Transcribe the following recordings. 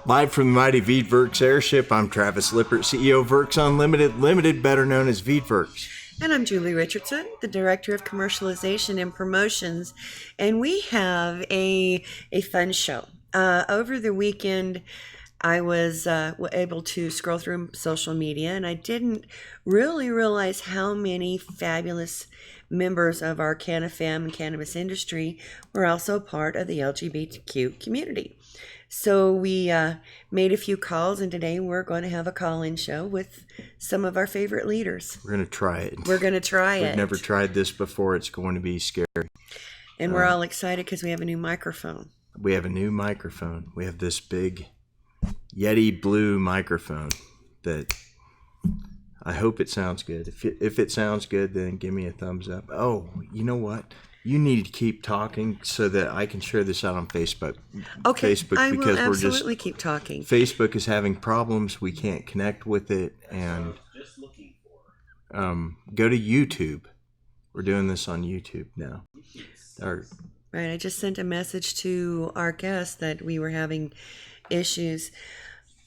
Live from the mighty Veedverks Airship, I'm Travis Lippert, CEO of Verks Unlimited Limited, better known as Veedverks. And I'm Julie Richardson, the Director of Commercialization and Promotions, and we have a fun show. Over the weekend, I was able to scroll through social media, and I didn't really realize how many fabulous members of our CannaFam and cannabis industry were also part of the LGBTQ community. So we made a few calls, and today we're going to have a call-in show with some of our favorite leaders. We're going to try it. We've never tried this before. It's going to be scary. And we're all excited because we have a new microphone. We have a new microphone. We have this big Yeti blue microphone that I hope it sounds good. If it sounds good, then give me a thumbs up. Oh, you know what? You need to keep talking so that I can share this out on Facebook. Okay, Facebook, I because will absolutely keep talking. Facebook is having problems. We can't connect with it. And go to YouTube. We're doing this on YouTube now. Right, I just sent a message to our guests that we were having issues.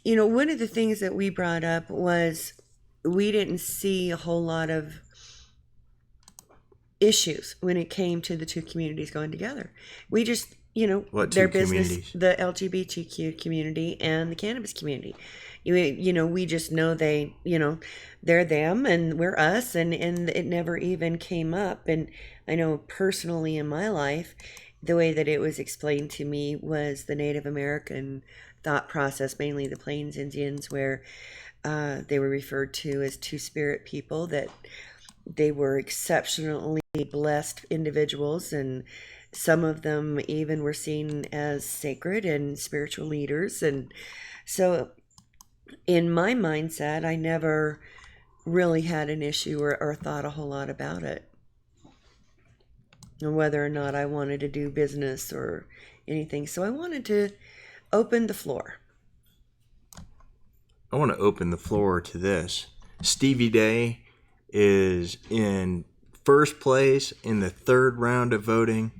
You know, one of the things that we brought up was we didn't see a whole lot of issues when it came to the two communities going together. We just, their business, the LGBTQ community and the cannabis community. We just know they're them and we're us, and it never even came up. And I know personally in my life, the way that it was explained to me was the Native American thought process, mainly the Plains Indians, where they were referred to as two-spirit people, that they were exceptionally blessed individuals, and some of them even were seen as sacred and spiritual leaders. And so in my mindset, I never really had an issue or thought a whole lot about it, and whether or not I wanted to do business or anything. So I wanted to open the floor. I want to open the floor to this. Stevie Day is in first place in the third round of voting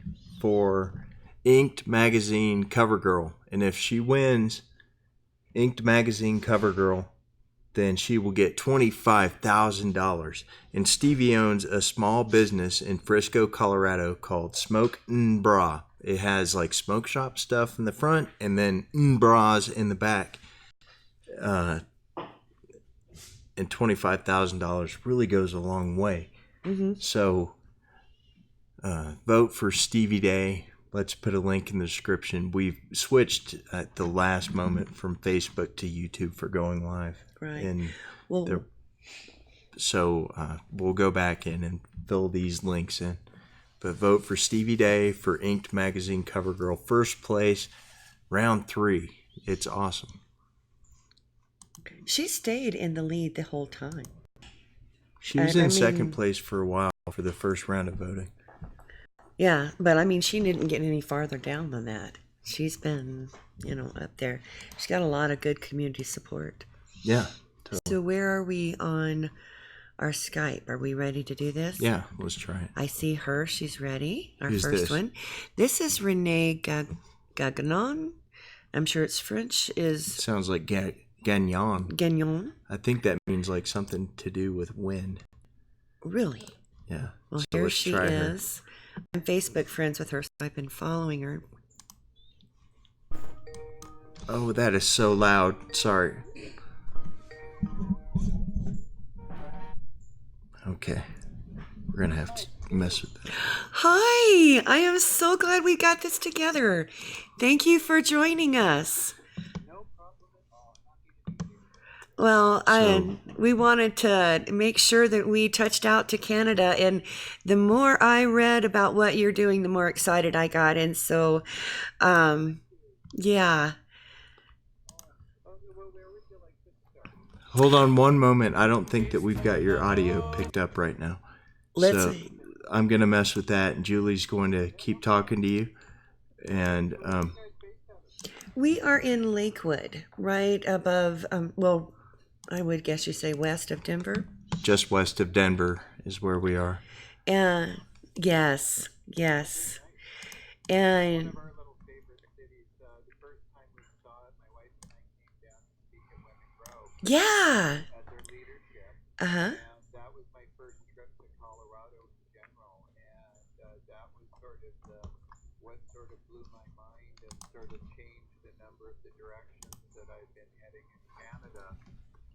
for Inked Magazine Cover Girl. And if she wins Inked Magazine Cover Girl, then she will get $25,000. And Stevie owns a small business in Frisco, Colorado called Smoke N Bra. It has like smoke shop stuff in the front and then bras in the back. And $25,000 really goes a long way. Mm-hmm. So vote for Stevie Day. Let's put a link in the description. We've switched at the last moment from Facebook to YouTube for going live. Right. And we'll go back in and fill these links in. But vote for Stevie Day for Inked Magazine Cover Girl. First place, round 3. It's awesome. She stayed in the lead the whole time. She was in second place for a while for the first round of voting. Yeah, but she didn't get any farther down than that. She's been, up there. She's got a lot of good community support. Yeah. Totally. So where are we on our Skype? Are we ready to do this? Yeah, let's try it. I see her. She's ready. Who's first this? One. This is Renee Gagnon. I'm sure it's French. Sounds like Gagnon. Gagnon. I think that means like something to do with wind. Really? Yeah. Well, so here she is. I'm Facebook friends with her, so I've been following her. Oh, that is so loud. Sorry. Okay. We're going to have to mess with that. Hi! I am so glad we got this together. Thank you for joining us. Well, we wanted to make sure that we touched out to Canada, and the more I read about what you're doing, the more excited I got. And so, yeah. Hold on one moment. I don't think that we've got your audio picked up right now. So I'm going to mess with that, and Julie's going to keep talking to you. And we are in Lakewood, right above, I would guess you say west of Denver. Just west of Denver is where we are. Yes. And Yeah. at their leadership. Uh-huh. And that was my first trip to Colorado in general. And that was sort of what sort of blew my mind and sort of changed a number of the directions that I've been heading in Canada,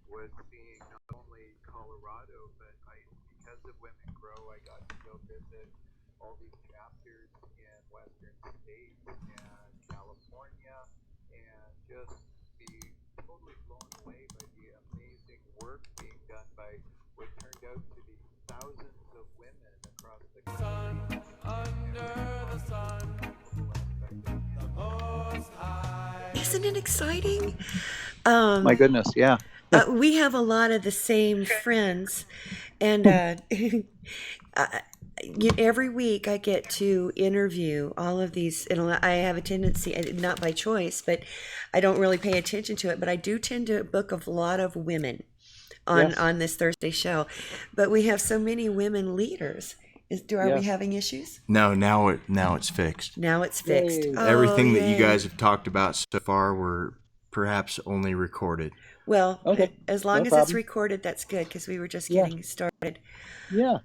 was seeing not only Colorado, but because of Women Grow, I got to go visit all these chapters in Western states and California, and just be totally blown away by the amazing work being done by what turned out to be thousands of women across the country. Under the sun, Isn't it exciting? My goodness, yeah. We have a lot of the same friends, and every week I get to interview all of these. And I have a tendency, not by choice, but I don't really pay attention to it, but I do tend to book a lot of women on this Thursday show. But we have so many women leaders. Are we having issues? No, now it's fixed. Now it's fixed. Yay. Everything that you guys have talked about so far were perhaps only recorded. Well, Okay. as long No as problem. it's recorded, that's good, because we were just getting started. Yeah.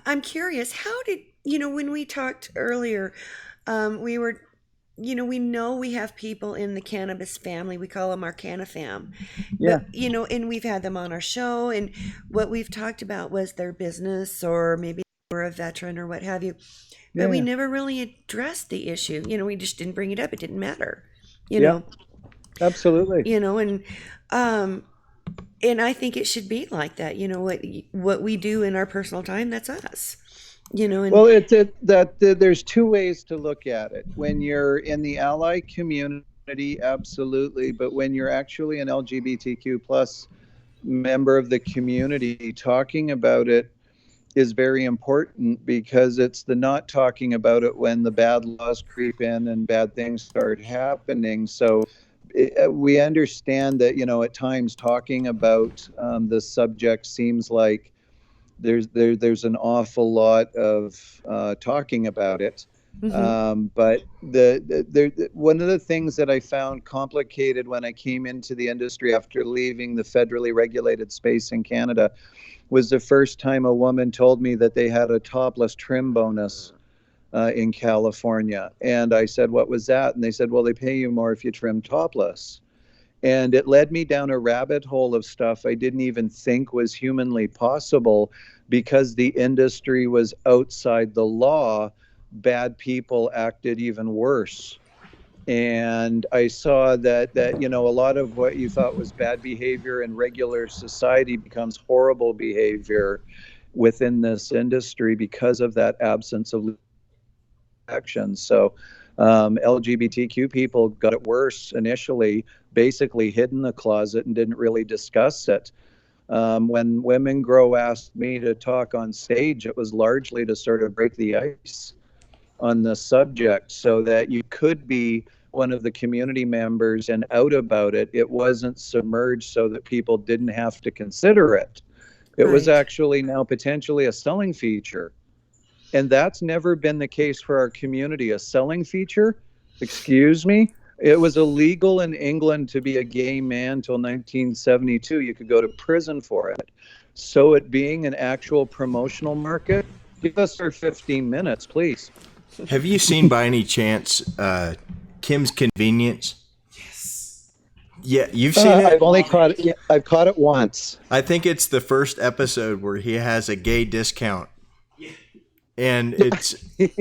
I'm curious, how did, when we talked earlier, we were, we know we have people in the cannabis family. We call them our CannaFam. Yeah. But, and we've had them on our show, and what we've talked about was their business, or maybe they were a veteran or what have you. But we never really addressed the issue. We just didn't bring it up. It didn't matter, you know. Absolutely. And I think it should be like that. What we do in our personal time, that's us. And Well, there's two ways to look at it. When you're in the ally community, absolutely, but when you're actually an LGBTQ plus member of the community, talking about it is very important, because it's the not talking about it when the bad laws creep in and bad things start happening. So we understand that, at times talking about the subject seems like there's an awful lot of talking about it. But one of the things that I found complicated when I came into the industry after leaving the federally regulated space in Canada was the first time a woman told me that they had a topless trim bonus in California. And I said, what was that? And they said, well, they pay you more if you trim topless. And it led me down a rabbit hole of stuff I didn't even think was humanly possible, because the industry was outside the law. Bad people acted even worse. And I saw that a lot of what you thought was bad behavior in regular society becomes horrible behavior within this industry because of that absence of action. So LGBTQ people got it worse initially, basically hid in the closet and didn't really discuss it. When Women Grow asked me to talk on stage, it was largely to sort of break the ice on the subject, so that you could be one of the community members and out about it. It wasn't submerged so that people didn't have to consider it. It was actually now potentially a selling feature. And that's never been the case for our community. A selling feature? Excuse me? It was illegal in England to be a gay man till 1972. You could go to prison for it. So it being an actual promotional market, give us our 15 minutes, please. Have you seen by any chance Kim's Convenience? Yes. Yeah, you've seen it? I've only caught it. Yeah, I've caught it once. I think it's the first episode where he has a gay discount. And it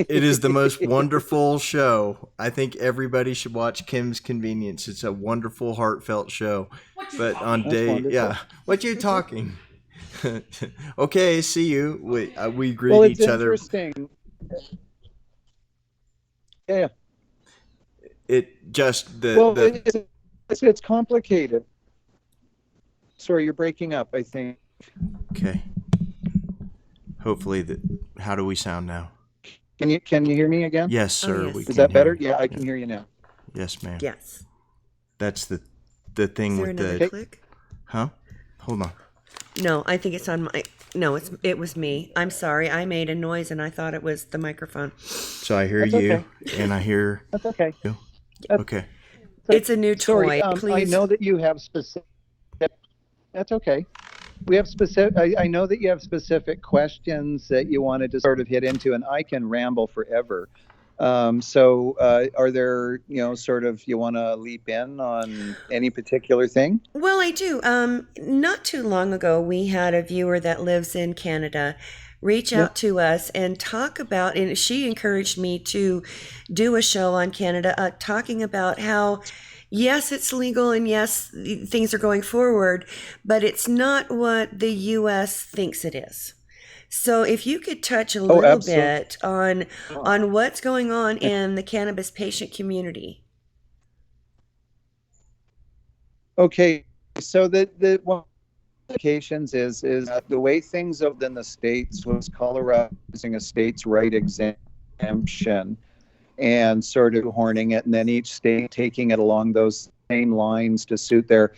is the most wonderful show. I think everybody should watch Kim's Convenience. It's a wonderful, heartfelt show. But on day, what you talking? Okay, see you. We greet each other. Interesting. Yeah. It just it's complicated. Sorry, you're breaking up, I think. Okay. Hopefully how do we sound now? Can you hear me again? Yes, sir. Yes. Is that better? Yeah, I can hear you now. Yes, ma'am. Yes. That's the thing Is there with another the click? Huh? Hold on. No, I think it's on my. No, it was me. I'm sorry. I made a noise and I thought it was the microphone. So I hear That's you, okay. and I hear That's okay. you. Okay. It's a new toy. Sorry, I Please. know that you have specific That's okay. We have specific. I know that you have specific questions that you wanted to sort of hit into, and I can ramble forever. Are there, sort of, you want to leap in on any particular thing? Well, I do. Not too long ago, we had a viewer that lives in Canada reach Yeah. out to us and talk about, and she encouraged me to do a show on Canada, talking about how, yes, it's legal and yes, things are going forward, but it's not what the U.S. thinks it is. So if you could touch a Oh, little absolutely. bit on what's going on in the cannabis patient community. Okay. So the one of the implications is that the way things have in the states was Colorado using a states' right exemption and sort of horning it, and then each state taking it along those same lines to suit their,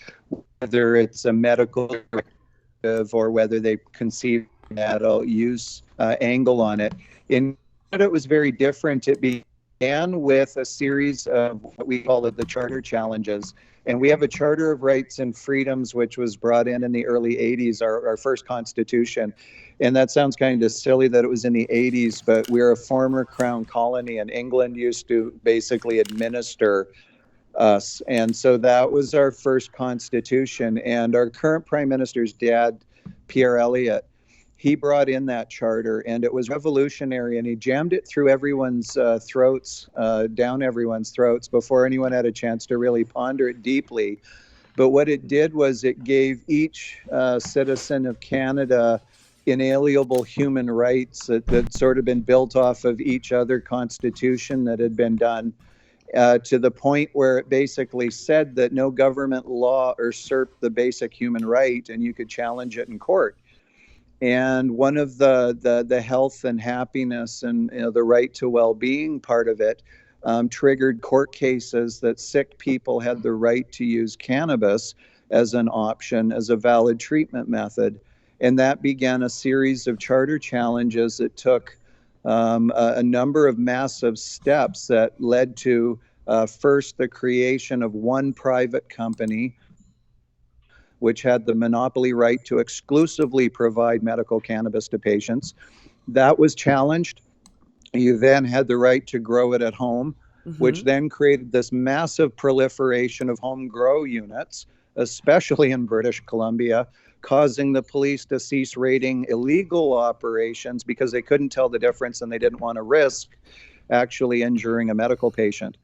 whether it's a medical directive or whether they conceive an adult use angle on it. In Canada, it was very different. It began with a series of what we call it the charter challenges. And we have a Charter of Rights and Freedoms, which was brought in the early 80s, our first constitution. And that sounds kind of silly that it was in the 80s, but we're a former crown colony, and England used to basically administer us. And so that was our first constitution. And our current prime minister's dad, Pierre Elliott, he brought in that charter, and it was revolutionary, and he jammed it through everyone's throats, down everyone's throats, before anyone had a chance to really ponder it deeply. But what it did was it gave each citizen of Canada inalienable human rights that sort of been built off of each other constitution that had been done, to the point where it basically said that no government law usurped the basic human right, and you could challenge it in court. And one of the health and happiness and the right to well-being part of it triggered court cases that sick people had the right to use cannabis as an option, as a valid treatment method. And that began a series of charter challenges that took a number of massive steps that led to first the creation of one private company which had the monopoly right to exclusively provide medical cannabis to patients. That was challenged. You then had the right to grow it at home, which Mm-hmm. then created this massive proliferation of home grow units, especially in British Columbia, causing the police to cease raiding illegal operations because they couldn't tell the difference and they didn't want to risk actually injuring a medical patient.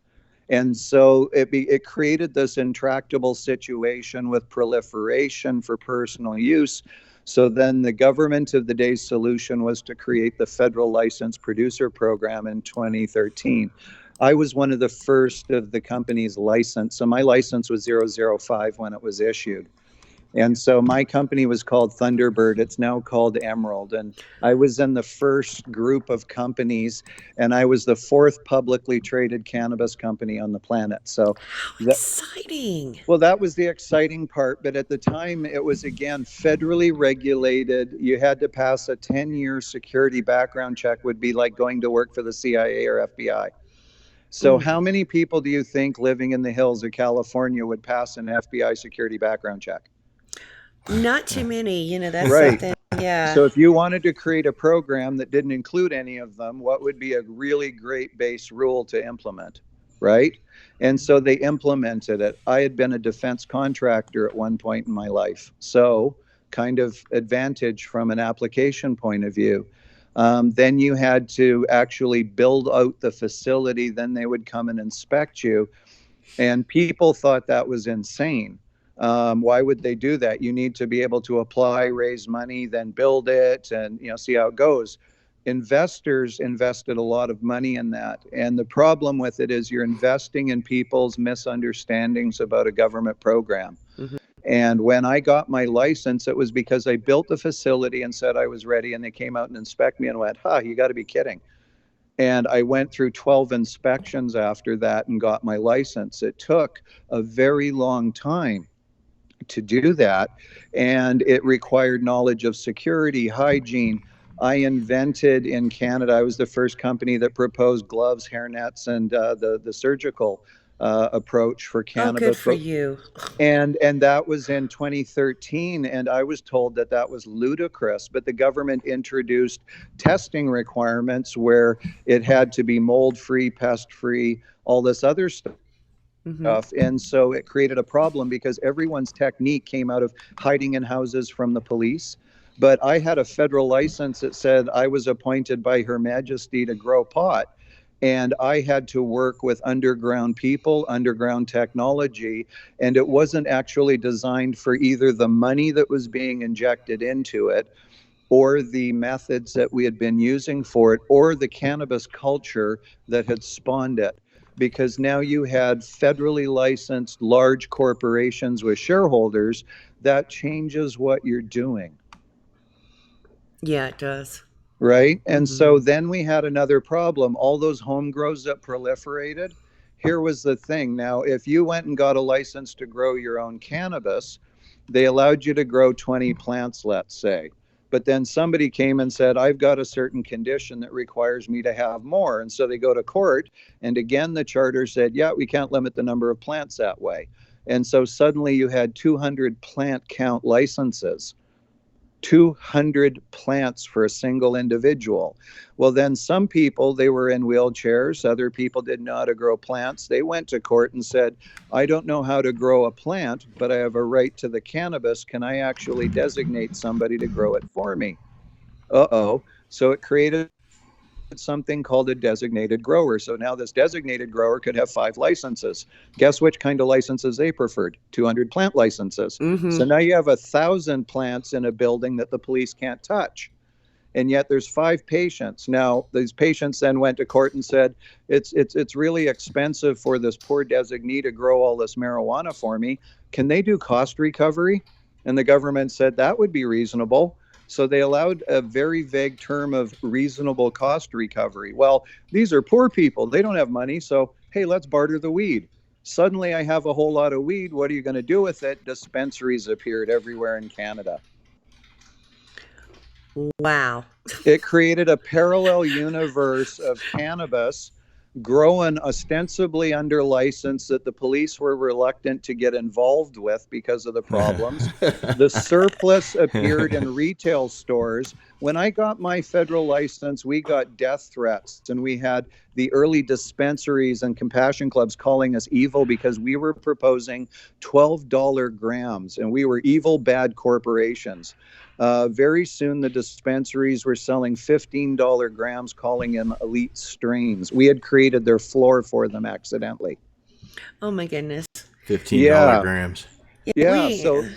And so it created this intractable situation with proliferation for personal use. So then the government of the day's solution was to create the federal licensed producer program in 2013. I was one of the first of the companies licensed. So my license was 005 when it was issued. And so my company was called Thunderbird. It's now called Emerald. And I was in the first group of companies, and I was the fourth publicly traded cannabis company on the planet. So How that, exciting! well, that was the exciting part. But at the time, it was again federally regulated. You had to pass a 10-year security background check, would be like going to work for the CIA or FBI. So, Mm. how many people do you think living in the hills of California would pass an FBI security background check? Not too many, that's Right. something, yeah. So if you wanted to create a program that didn't include any of them, what would be a really great base rule to implement? Right. And so they implemented it. I had been a defense contractor at one point in my life. So, kind of advantage from an application point of view. Then you had to actually build out the facility. Then they would come and inspect you. And people thought that was insane. Why would they do that? You need to be able to apply, raise money, then build it, and see how it goes. Investors invested a lot of money in that, and the problem with it is you're investing in people's misunderstandings about a government program. Hmm. And when I got my license, it was because I built the facility and said I was ready, and they came out and inspect me and went, "Huh, you got to be kidding." And I went through 12 inspections after that and got my license. It took a very long time to do that, and it required knowledge of security, hygiene. I invented in Canada, I was the first company that proposed gloves, hairnets, and the surgical approach for cannabis. Oh, good for you. And that was in 2013, and I was told that that was ludicrous. But the government introduced testing requirements where it had to be mold-free, pest-free, all this other stuff. And so it created a problem because everyone's technique came out of hiding in houses from the police. But I had a federal license that said I was appointed by Her Majesty to grow pot. And I had to work with underground people, underground technology, and it wasn't actually designed for either the money that was being injected into it, or the methods that we had been using for it, or the cannabis culture that had spawned it. Because now you had federally licensed large corporations with shareholders, that changes what you're doing. Yeah, it does. Right? And so then we had another problem. All those home grows that proliferated. Here was the thing. Now, if you went and got a license to grow your own cannabis, they allowed you to grow 20 plants, let's say. But then somebody came and said, I've got a certain condition that requires me to have more. And so they go to court. And again, the charter said, yeah, we can't limit the number of plants that way. And so suddenly you had 200 plant count licenses. 200 plants for a single individual. Well, then some people, they were in wheelchairs. Other people didn't know how to grow plants. They went to court and said, I don't know how to grow a plant, but I have a right to the cannabis. Can I actually designate somebody to grow it for me? Uh-oh. So it created something called a designated grower. So now this designated grower could have 5 licenses. Guess which kind of licenses they preferred? 200 plant licenses. So now you have 1,000 plants in a building that the police can't touch. And yet there's 5 patients. Now, these patients then went to court and said, it's really expensive for this poor designee to grow all this marijuana for me. Can they do cost recovery? And the government said that would be reasonable. So they allowed a very vague term of reasonable cost recovery. Well, these are poor people. They don't have money. So, hey, let's barter the weed. Suddenly I have a whole lot of weed. What are you going to do with it? Dispensaries appeared everywhere in Canada. Wow. It created a parallel universe of cannabis grown ostensibly under license that the police were reluctant to get involved with because of the problems. The surplus appeared in retail stores. When I got my federal license, we got death threats, and we had the early dispensaries and compassion clubs calling us evil because we were proposing $12 grams, and we were evil, bad corporations. Very soon, the dispensaries were selling $15 grams, calling them elite strains. We had created their floor for them accidentally. Oh, my goodness. $15 grams. Yeah, so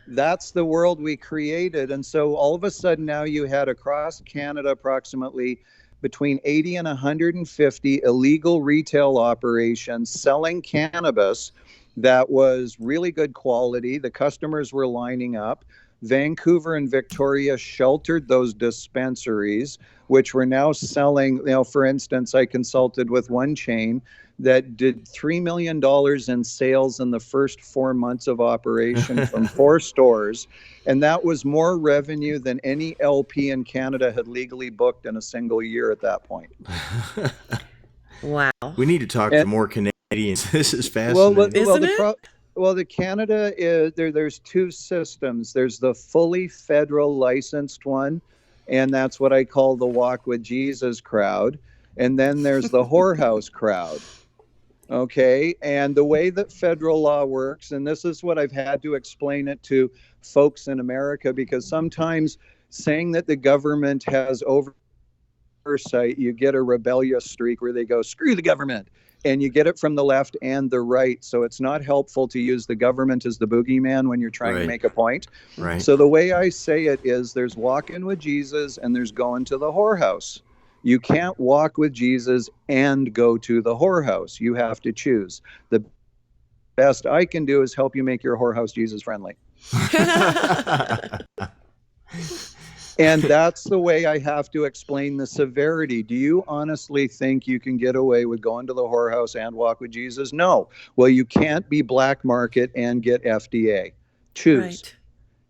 that's the world we created. And so all of a sudden now you had across Canada approximately between 80 and 150 illegal retail operations selling cannabis that was really good quality. The customers were lining up. Vancouver and Victoria sheltered those dispensaries, which were now selling, for instance, I consulted with one chain that did $3 million in sales in the first 4 months of operation from 4 stores. And that was more revenue than any LP in Canada had legally booked in a single year at that point. Wow. We need to talk to more Canadians. This is fascinating. Well, the Canada is there's 2 systems. There's the fully federal licensed one, and that's what I call the Walk with Jesus crowd. And then there's the whorehouse crowd. Okay. And the way that federal law works, and this is what I've had to explain it to folks in America, because sometimes saying that the government has oversight, you get a rebellious streak where they go, screw the government. And you get it from the left and the right. So it's not helpful to use the government as the boogeyman when you're trying to make a point. Right. So the way I say it is there's walking with Jesus and there's going to the whorehouse. You can't walk with Jesus and go to the whorehouse. You have to choose. The best I can do is help you make your whorehouse Jesus friendly. And that's the way I have to explain the severity. Do you honestly think you can get away with going to the whorehouse and walk with Jesus? No. Well, you can't be black market and get FDA. Choose. Right.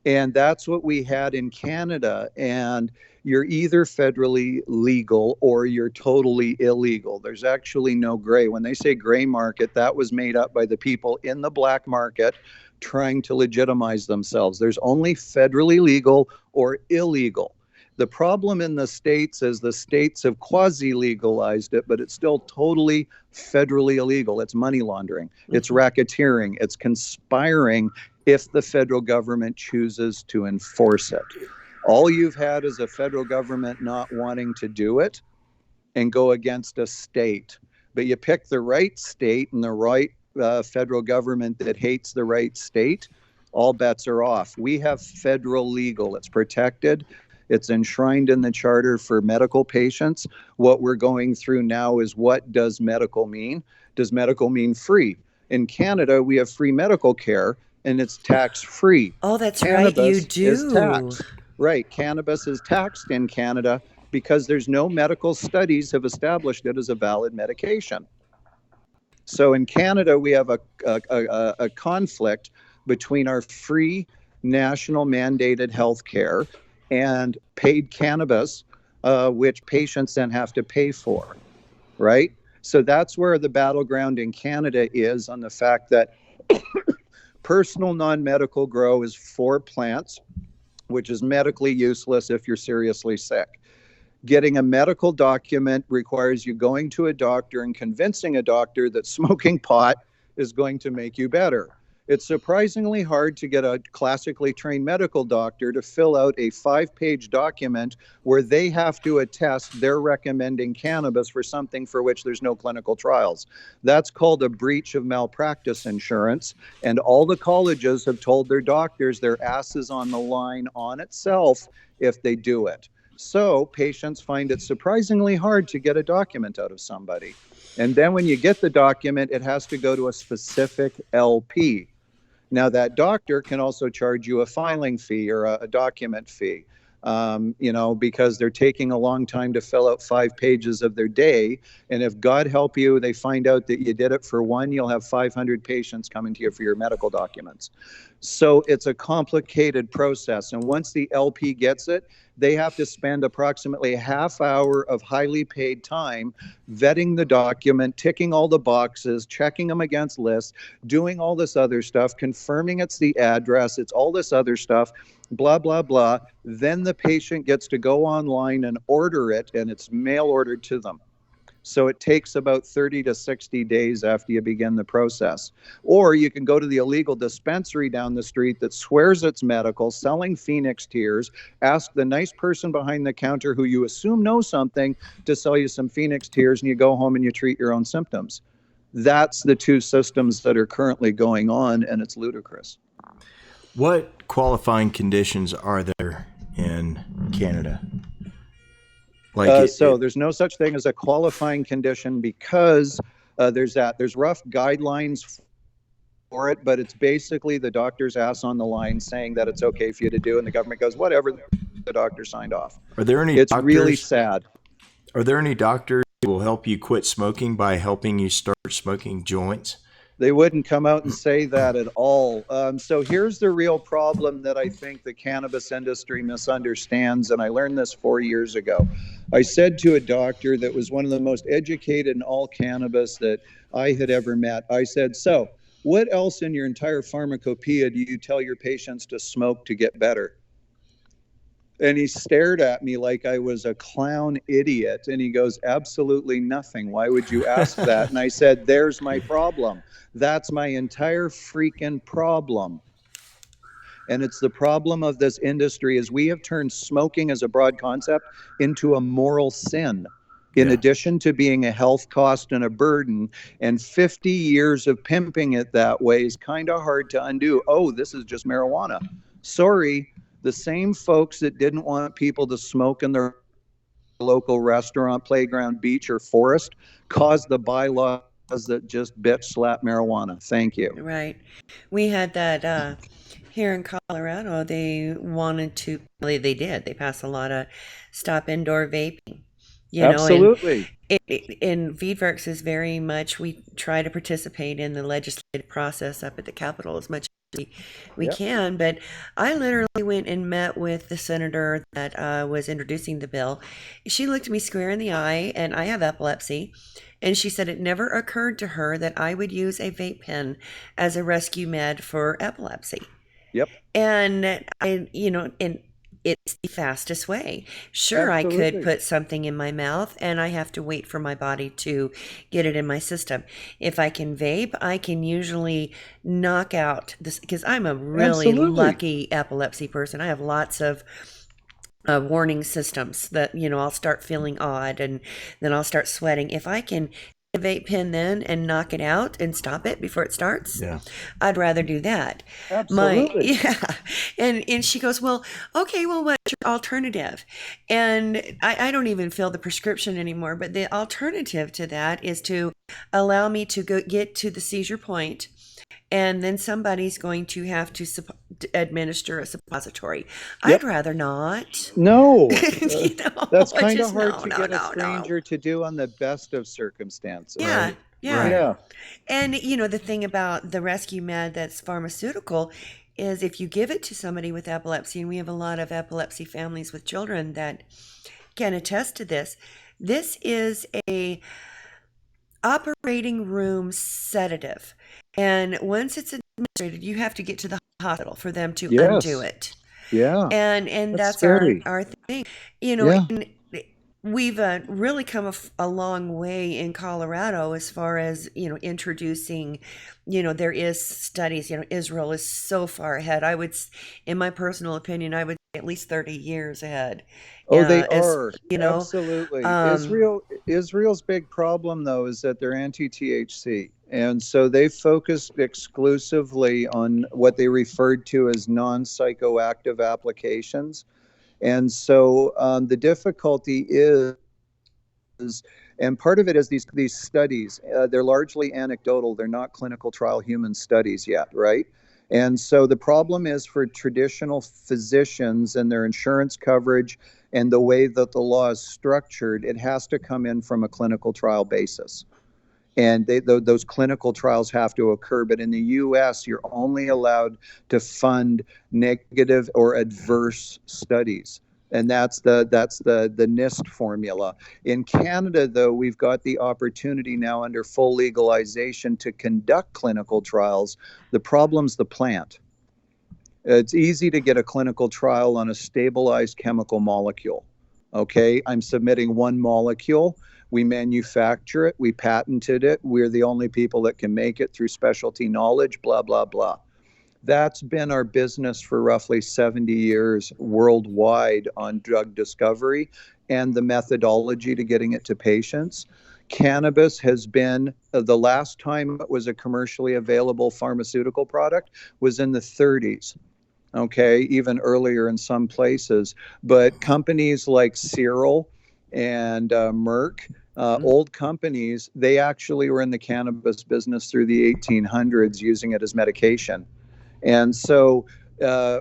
And that's what we had in Canada. And you're either federally legal or you're totally illegal. There's actually no gray. When they say gray market, that was made up by the people in the black market trying to legitimize themselves. There's only federally legal or illegal. The problem in the states is the states have quasi-legalized it, but it's still totally federally illegal. It's money laundering, it's racketeering, it's conspiring if the federal government chooses to enforce it. All you've had is a federal government not wanting to do it and go against a state. But you pick the right state and the right federal government that hates the right state, all bets are off. We have federal legal. It's protected. It's enshrined in the charter for medical patients. What we're going through now is, what does medical mean? Does medical mean free? In Canada, we have free medical care, and it's tax-free. Oh, that's right, you do. Is taxed. Right, cannabis is taxed in Canada because there's no medical studies have established it as a valid medication. So in Canada, we have a conflict between our free national mandated health care and paid cannabis, which patients then have to pay for, right? So that's where the battleground in Canada is, on the fact that personal non-medical grow is for plants, which is medically useless if you're seriously sick. Getting a medical document requires you going to a doctor and convincing a doctor that smoking pot is going to make you better. It's surprisingly hard to get a classically trained medical doctor to fill out a 5-page document where they have to attest they're recommending cannabis for something for which there's no clinical trials. That's called a breach of malpractice insurance. And all the colleges have told their doctors their ass is on the line on itself if they do it. So patients find it surprisingly hard to get a document out of somebody. And then when you get the document, it has to go to a specific LP. Now, that doctor can also charge you a filing fee or a document fee, because they're taking a long time to fill out 5 pages of their day. And if God help you, they find out that you did it for one, you'll have 500 patients coming to you for your medical documents. So it's a complicated process. And once the LP gets it, they have to spend approximately a half hour of highly paid time vetting the document, ticking all the boxes, checking them against lists, doing all this other stuff, confirming it's the address, it's all this other stuff, blah, blah, blah. Then the patient gets to go online and order it, and it's mail ordered to them. So it takes about 30 to 60 days after you begin the process. Or you can go to the illegal dispensary down the street that swears it's medical, selling Phoenix tears, ask the nice person behind the counter who you assume knows something to sell you some Phoenix tears, and you go home and you treat your own symptoms. That's the two systems that are currently going on, and it's ludicrous. What qualifying conditions are there in Canada? There's no such thing as a qualifying condition because there's rough guidelines for it, but it's basically the doctor's ass on the line saying that it's okay for you to do, and the government goes, whatever, the doctor signed off. Are there any It's doctors, really sad. Are there any doctors who will help you quit smoking by helping you start smoking joints? They wouldn't come out and say that at all. So here's the real problem that I think the cannabis industry misunderstands, and I learned this 4 years ago. I said to a doctor that was one of the most educated in all cannabis that I had ever met, I said, so what else in your entire pharmacopoeia do you tell your patients to smoke to get better? And he stared at me like I was a clown idiot. And he goes, absolutely nothing. Why would you ask that? And I said, there's my problem. That's my entire freaking problem. And it's the problem of this industry is we have turned smoking as a broad concept into a moral sin. In addition to being a health cost and a burden, and 50 years of pimping it that way is kind of hard to undo. Oh, this is just marijuana. Sorry. The same folks that didn't want people to smoke in their local restaurant, playground, beach, or forest caused the bylaws that just bitch slap marijuana. Thank you. Right. We had that here in Colorado. They wanted to, they did. They passed a lot of stop indoor vaping. Absolutely. And Veedverks is very much, we try to participate in the legislative process up at the Capitol as much we can. But I literally went and met with the senator that was introducing the bill. She looked me square in the eye, and I have epilepsy. And she said it never occurred to her that I would use a vape pen as a rescue med for epilepsy. Yep. And and it's the fastest way. Sure, Absolutely. I could put something in my mouth and I have to wait for my body to get it in my system. If I can vape, I can usually knock out this, because I'm a really lucky epilepsy person. I have lots of warning systems that, I'll start feeling odd and then I'll start sweating. If I can a vape pen then and knock it out and stop it before it starts, I'd rather do that. Absolutely. And she goes, well, okay, well, what's your alternative? And I don't even fill the prescription anymore, but the alternative to that is to allow me to go get to the seizure point, and then somebody's going to have to administer a suppository. I'd rather not. No. That's kind of hard to get a stranger to do on the best of circumstances. Yeah. Right? Yeah. And, the thing about the rescue med that's pharmaceutical is if you give it to somebody with epilepsy, and we have a lot of epilepsy families with children that can attest to this, this is a operating room sedative. And once it's administered, you have to get to the hospital for them to undo it. Yeah. And that's our thing. And we've really come a long way in Colorado as far as, introducing, there is studies, Israel is so far ahead. I would, in my personal opinion, I would say at least 30 years ahead. Oh, they are. Absolutely. Israel's big problem, though, is that they're anti-THC. And so they focused exclusively on what they referred to as non-psychoactive applications. And so the difficulty is, and part of it is these studies, they're largely anecdotal. They're not clinical trial human studies yet, right? And so the problem is for traditional physicians and their insurance coverage and the way that the law is structured, it has to come in from a clinical trial basis. And those clinical trials have to occur. But in the U.S., you're only allowed to fund negative or adverse studies. And that's the NIST formula. In Canada, though, we've got the opportunity now under full legalization to conduct clinical trials. The problem's the plant. It's easy to get a clinical trial on a stabilized chemical molecule. Okay, I'm submitting one molecule. We manufacture it. We patented it. We're the only people that can make it through specialty knowledge, blah, blah, blah. That's been our business for roughly 70 years worldwide on drug discovery and the methodology to getting it to patients. Cannabis has been, the last time it was a commercially available pharmaceutical product was in the 30s. Okay, even earlier in some places. But companies like Cyril and Merck, old companies, they actually were in the cannabis business through the 1800s using it as medication. And so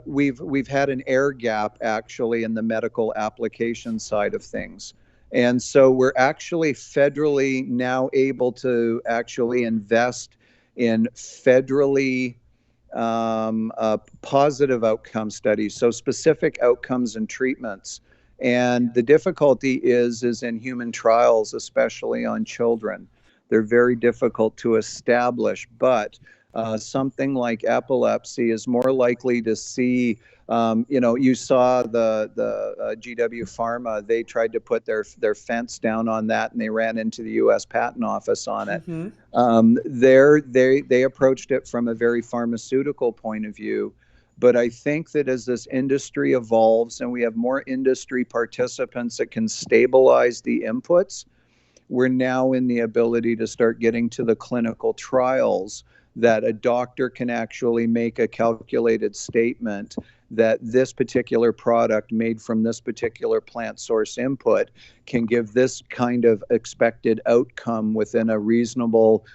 we've had an air gap actually in the medical application side of things. And so we're actually federally now able to actually invest in federally positive outcome studies, so specific outcomes and treatments. And the difficulty is in human trials, especially on children. They're very difficult to establish, but something like epilepsy is more likely to see, you saw the GW Pharma, they tried to put their fence down on that and they ran into the U.S. Patent Office on it. They approached it from a very pharmaceutical point of view. But I think that as this industry evolves and we have more industry participants that can stabilize the inputs, we're now in the ability to start getting to the clinical trials that a doctor can actually make a calculated statement that this particular product made from this particular plant source input can give this kind of expected outcome within a reasonable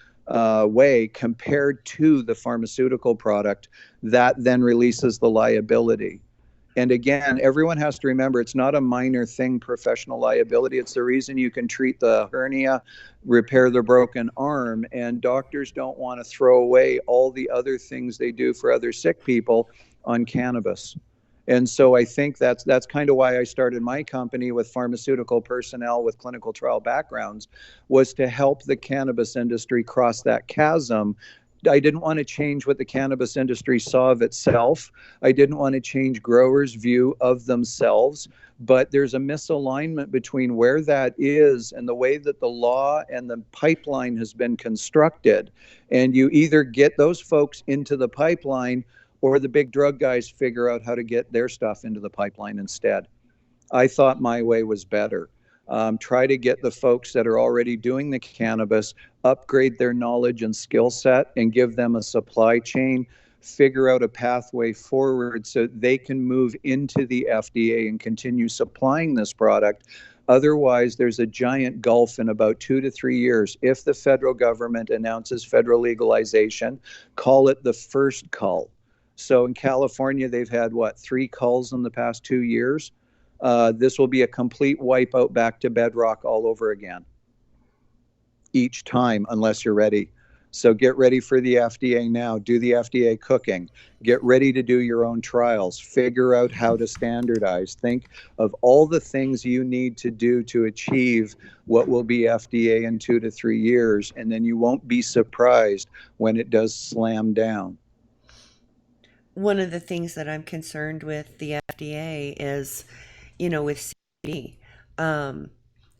way compared to the pharmaceutical product that then releases the liability. And again, everyone has to remember it's not a minor thing, professional liability. It's the reason you can treat the hernia, repair the broken arm, and doctors don't want to throw away all the other things they do for other sick people on cannabis. And so I think that's kind of why I started my company with pharmaceutical personnel with clinical trial backgrounds, was to help the cannabis industry cross that chasm. I didn't want to change what the cannabis industry saw of itself. I didn't want to change growers' view of themselves, but there's a misalignment between where that is and the way that the law and the pipeline has been constructed. And you either get those folks into the pipeline or the big drug guys figure out how to get their stuff into the pipeline instead. I thought my way was better. Try to get the folks that are already doing the cannabis, upgrade their knowledge and skill set, and give them a supply chain, figure out a pathway forward so they can move into the FDA and continue supplying this product. Otherwise, there's a giant gulf in about 2 to 3 years. If the federal government announces federal legalization, call it the first cull. So in California, they've had, 3 culls in the past 2 years? This will be a complete wipeout back to bedrock all over again each time, unless you're ready. So get ready for the FDA now. Do the FDA cooking. Get ready to do your own trials. Figure out how to standardize. Think of all the things you need to do to achieve what will be FDA in 2 to 3 years, and then you won't be surprised when it does slam down. One of the things that I'm concerned with the FDA is, with CBD,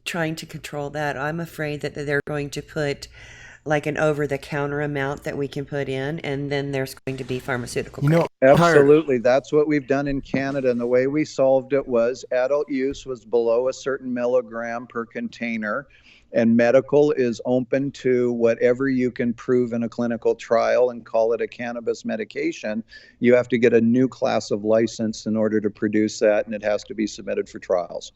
trying to control that. I'm afraid that they're going to put like an over-the-counter amount that we can put in, and then there's going to be pharmaceutical grade. Absolutely. That's what we've done in Canada. And the way we solved it was adult use was below a certain milligram per container, and medical is open to whatever you can prove in a clinical trial and call it a cannabis medication. You have to get a new class of license in order to produce that, and it has to be submitted for trials.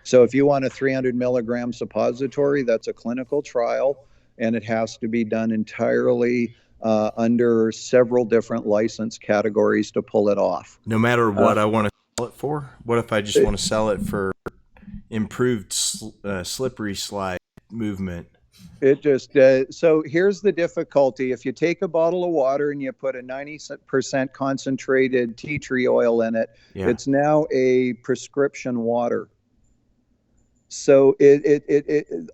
So if you want a 300 milligram suppository, that's a clinical trial, and it has to be done entirely under several different license categories to pull it off. No matter what I want to sell it for? What if I just want to sell it for improved slippery slide movement? It just so here's the difficulty. If you take a bottle of water and you put a 90% concentrated tea tree oil in it, it's now a prescription water. So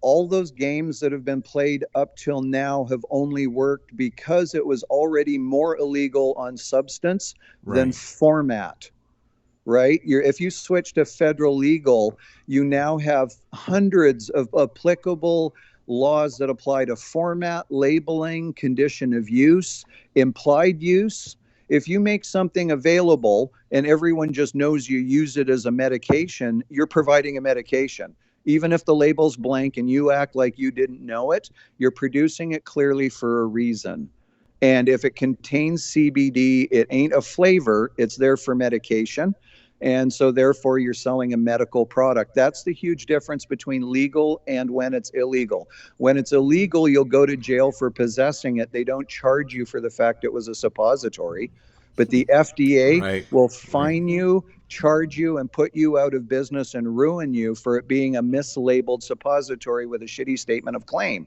all those games that have been played up till now have only worked because it was already more illegal on substance than format. Right? If you switch to federal legal, you now have hundreds of applicable laws that apply to format, labeling, condition of use, implied use. If you make something available and everyone just knows you use it as a medication, you're providing a medication. Even if the label's blank and you act like you didn't know it, you're producing it clearly for a reason. And if it contains CBD, it ain't a flavor, it's there for medication. And so therefore you're selling a medical product. That's the huge difference between legal and when it's illegal. When it's illegal, you'll go to jail for possessing it. They don't charge you for the fact it was a suppository. But the FDA will fine you, charge you, and put you out of business and ruin you for it being a mislabeled suppository with a shitty statement of claim.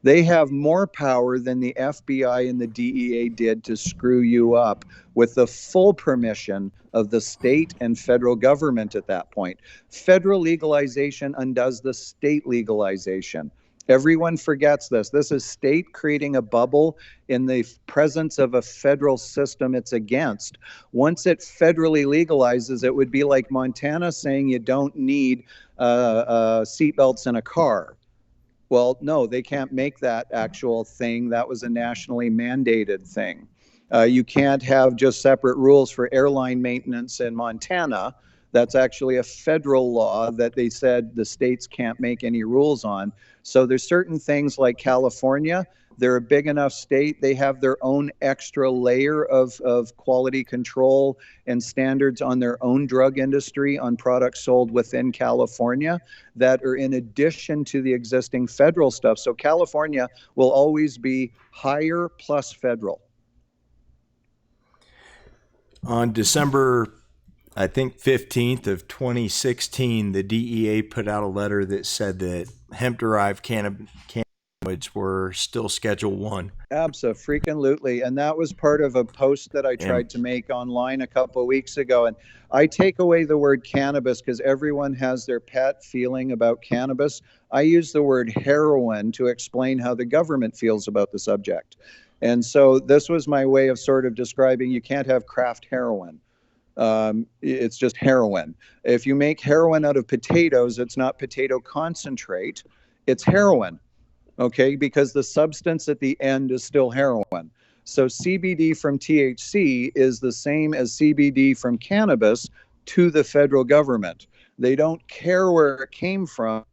They have more power than the FBI and the DEA did to screw you up with the full permission of the state and federal government at that point. Federal legalization undoes the state legalization. Everyone forgets this. This is state creating a bubble in the presence of a federal system it's against. Once it federally legalizes, it would be like Montana saying you don't need seatbelts in a car. Well, no, they can't make that actual thing. That was a nationally mandated thing. You can't have just separate rules for airline maintenance in Montana. That's actually a federal law that they said the states can't make any rules on. So there's certain things like California, they're a big enough state. They have their own extra layer of quality control and standards on their own drug industry on products sold within California that are in addition to the existing federal stuff. So California will always be higher plus federal. On December, I think 15th of 2016, the DEA put out a letter that said that hemp-derived cannabinoids were still Schedule 1. Abso-freaking-lutely. And that was part of a post that I tried to make online a couple of weeks ago. And I take away the word cannabis because everyone has their pet feeling about cannabis. I use the word heroin to explain how the government feels about the subject. And so this was my way of sort of describing you can't have craft heroin. It's just heroin. If you make heroin out of potatoes, it's not potato concentrate, it's heroin. Okay, because the substance at the end is still heroin. So CBD from THC is the same as CBD from cannabis to the federal government. They don't care where it came from.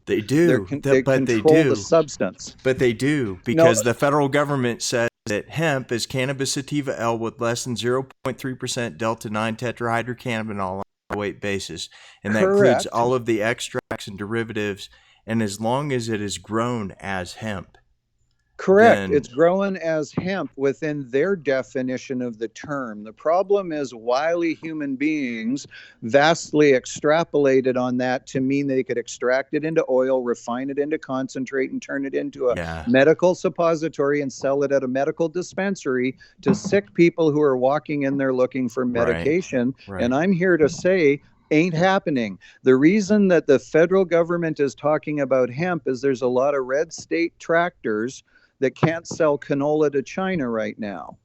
They do, they control the substance. But they do, because the federal government says that hemp is cannabis sativa L with less than 0.3% delta-9 tetrahydrocannabinol on a weight basis. And that includes all of the extracts and derivatives, and as long as it is grown as hemp. Correct. It's grown as hemp within their definition of the term. The problem is wily human beings vastly extrapolated on that to mean they could extract it into oil, refine it into concentrate, and turn it into a medical suppository and sell it at a medical dispensary to sick people who are walking in there looking for medication. Right. And I'm here to say, ain't happening. The reason that the federal government is talking about hemp is there's a lot of red state tractors that can't sell canola to China right now.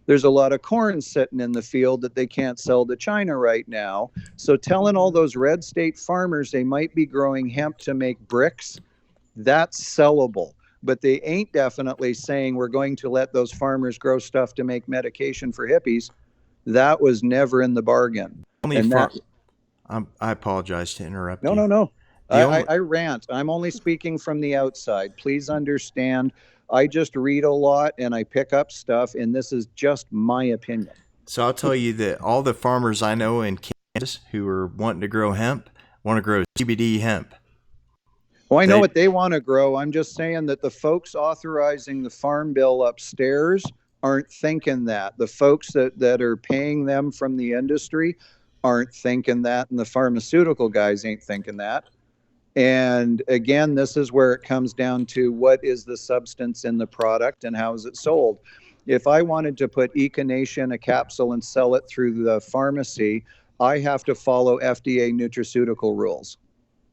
There's a lot of corn sitting in the field that they can't sell to China right now. So telling all those red state farmers they might be growing hemp to make bricks, that's sellable. But they ain't definitely saying we're going to let those farmers grow stuff to make medication for hippies. That was never in the bargain. I apologize to interrupt you. No. I rant. I'm only speaking from the outside. Please understand. I just read a lot and I pick up stuff, and this is just my opinion. So I'll tell you that all the farmers I know in Kansas who are wanting to grow hemp want to grow CBD hemp. Well, I know what they want to grow. I'm just saying that the folks authorizing the farm bill upstairs aren't thinking that. The folks that are paying them from the industry aren't thinking that, and the pharmaceutical guys ain't thinking that. And again, this is where it comes down to what is the substance in the product and how is it sold. If I wanted to put Echinacea in a capsule and sell it through the pharmacy, I have to follow FDA nutraceutical rules.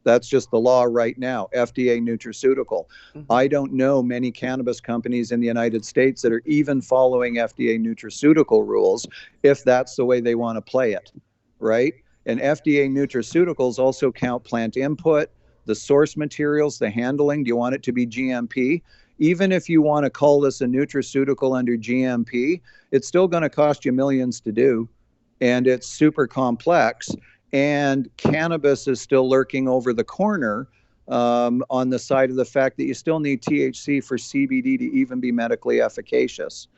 That's just the law right now, FDA nutraceutical. Mm-hmm. I don't know many cannabis companies in the United States that are even following FDA nutraceutical rules if that's the way they want to play it, right? And FDA nutraceuticals also count plant input, the source materials, the handling. Do you want it to be GMP? Even if you want to call this a nutraceutical under GMP, it's still going to cost you millions to do. And it's super complex. And cannabis is still lurking over the corner on the side of the fact that you still need THC for CBD to even be medically efficacious.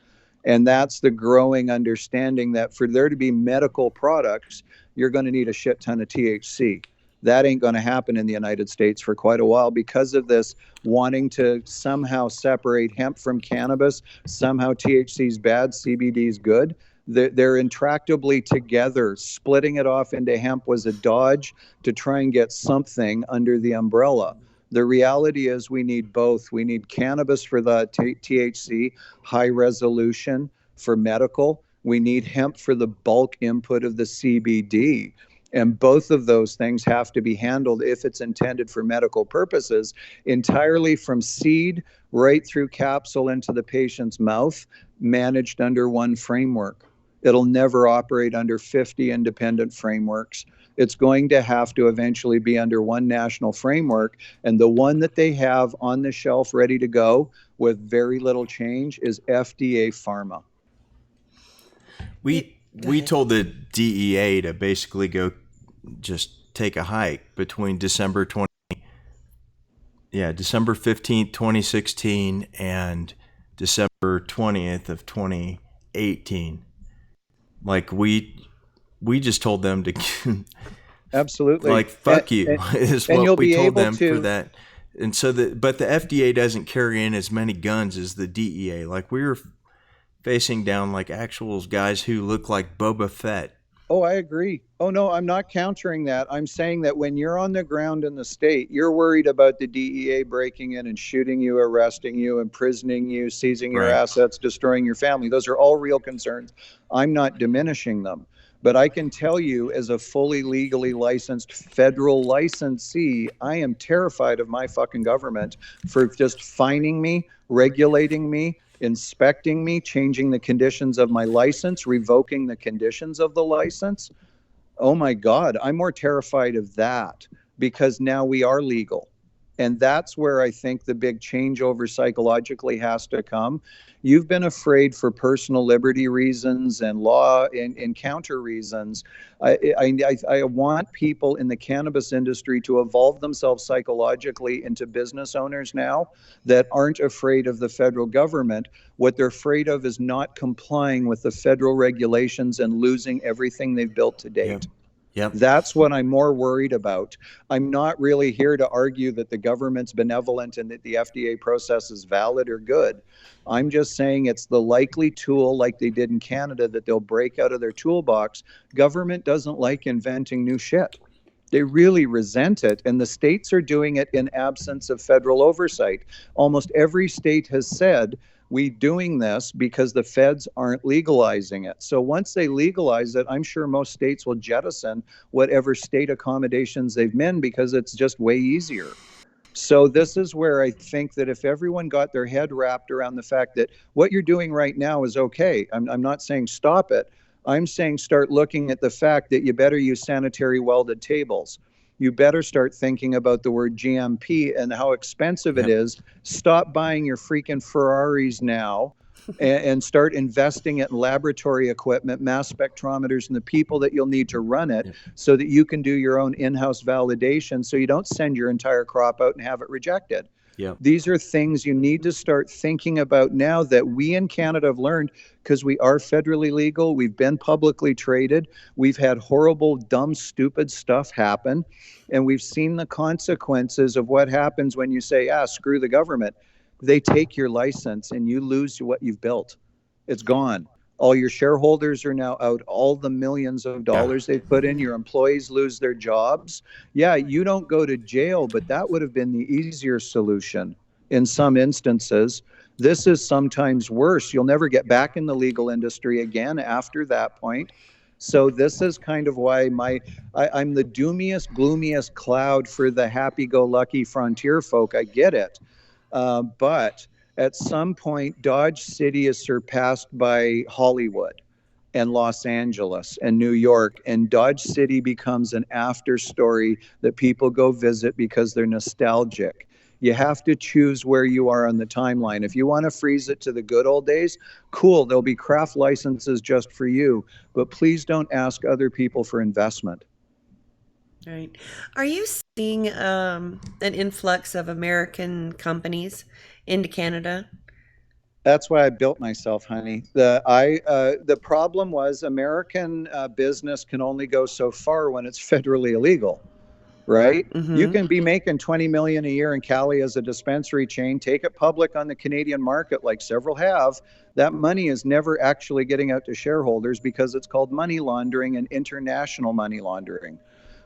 And that's the growing understanding that for there to be medical products, you're going to need a shit ton of THC. That ain't going to happen in the United States for quite a while because of this wanting to somehow separate hemp from cannabis. Somehow THC is bad, CBD is good. They're intractably together. Splitting it off into hemp was a dodge to try and get something under the umbrella. The reality is we need both. We need cannabis for the THC, high resolution for medical. We need hemp for the bulk input of the CBD. And both of those things have to be handled if it's intended for medical purposes, entirely from seed right through capsule into the patient's mouth, managed under one framework. It'll never operate under 50 independent frameworks. It's going to have to eventually be under one national framework. And the one that they have on the shelf ready to go with very little change is FDA Pharma. We told the DEA to basically go just take a hike between December 15th, 2016 and December 20th of 2018. Like we just told them to absolutely like fuck you is what we told them for that. And so but the FDA doesn't carry in as many guns as the DEA. Like we were facing down like actual guys who look like Boba Fett. Oh, I agree. Oh, no, I'm not countering that. I'm saying that when you're on the ground in the state, you're worried about the DEA breaking in and shooting you, arresting you, imprisoning you, seizing your assets, destroying your family. Those are all real concerns. I'm not diminishing them. But I can tell you, as a fully legally licensed federal licensee, I am terrified of my fucking government for just fining me, regulating me, inspecting me, changing the conditions of my license, revoking the conditions of the license. Oh my God, I'm more terrified of that because now we are legal. And that's where I think the big changeover psychologically has to come. You've been afraid for personal liberty reasons and law and counter reasons. I want people in the cannabis industry to evolve themselves psychologically into business owners now that aren't afraid of the federal government. What they're afraid of is not complying with the federal regulations and losing everything they've built to date. Yep. That's what I'm more worried about. I'm not really here to argue that the government's benevolent and that the FDA process is valid or good. I'm just saying it's the likely tool, like they did in Canada, that they'll break out of their toolbox. Government doesn't like inventing new shit. They really resent it, and the states are doing it in absence of federal oversight. Almost every state has said, we're doing this because the feds aren't legalizing it. So once they legalize it, I'm sure most states will jettison whatever state accommodations they've made because it's just way easier. So this is where I think that if everyone got their head wrapped around the fact that what you're doing right now is okay. I'm not saying stop it. I'm saying start looking at the fact that you better use sanitary welded tables. You better start thinking about the word GMP and how expensive it is. Stop buying your freaking Ferraris now and start investing it in laboratory equipment, mass spectrometers, and the people that you'll need to run it so that you can do your own in-house validation so you don't send your entire crop out and have it rejected. These are things you need to start thinking about now that we in Canada have learned because we are federally legal. We've been publicly traded. We've had horrible, dumb, stupid stuff happen. And we've seen the consequences of what happens when you say, screw the government. They take your license and you lose what you've built. It's gone. All your shareholders are now out. All the millions of dollars they've put in, your employees lose their jobs. Yeah, you don't go to jail, but that would have been the easier solution in some instances. This is sometimes worse. You'll never get back in the legal industry again after that point. So this is kind of why I'm the doomiest, gloomiest cloud for the happy-go-lucky frontier folk. I get it. But at some point, Dodge City is surpassed by Hollywood and Los Angeles and New York, and Dodge City becomes an after story that people go visit because they're nostalgic. You have to choose where you are on the timeline. If you want to freeze it to the good old days, cool, there'll be craft licenses just for you, but please don't ask other people for investment. Right. Are you seeing an influx of American companies into Canada? That's why I built myself, honey. The problem was American business can only go so far when it's federally illegal, right? Mm-hmm. You can be making $20 million a year in Cali as a dispensary chain, take it public on the Canadian market like several have. That money is never actually getting out to shareholders because it's called money laundering and international money laundering.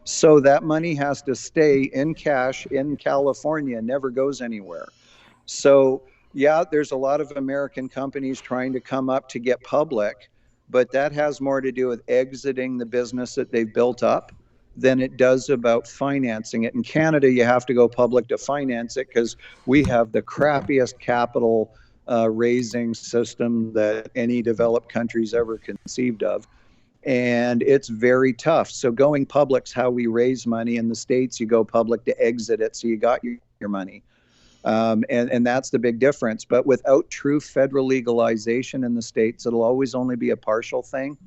So that money has to stay in cash in California, never goes anywhere. So yeah, there's a lot of American companies trying to come up to get public, but that has more to do with exiting the business that they've built up than it does about financing it. In Canada, you have to go public to finance it because we have the crappiest capital raising system that any developed country's ever conceived of. And it's very tough. So going public's how we raise money. In the States, you go public to exit it, so you got your money. And that's the big difference. But without true federal legalization in the States, it'll always only be a partial thing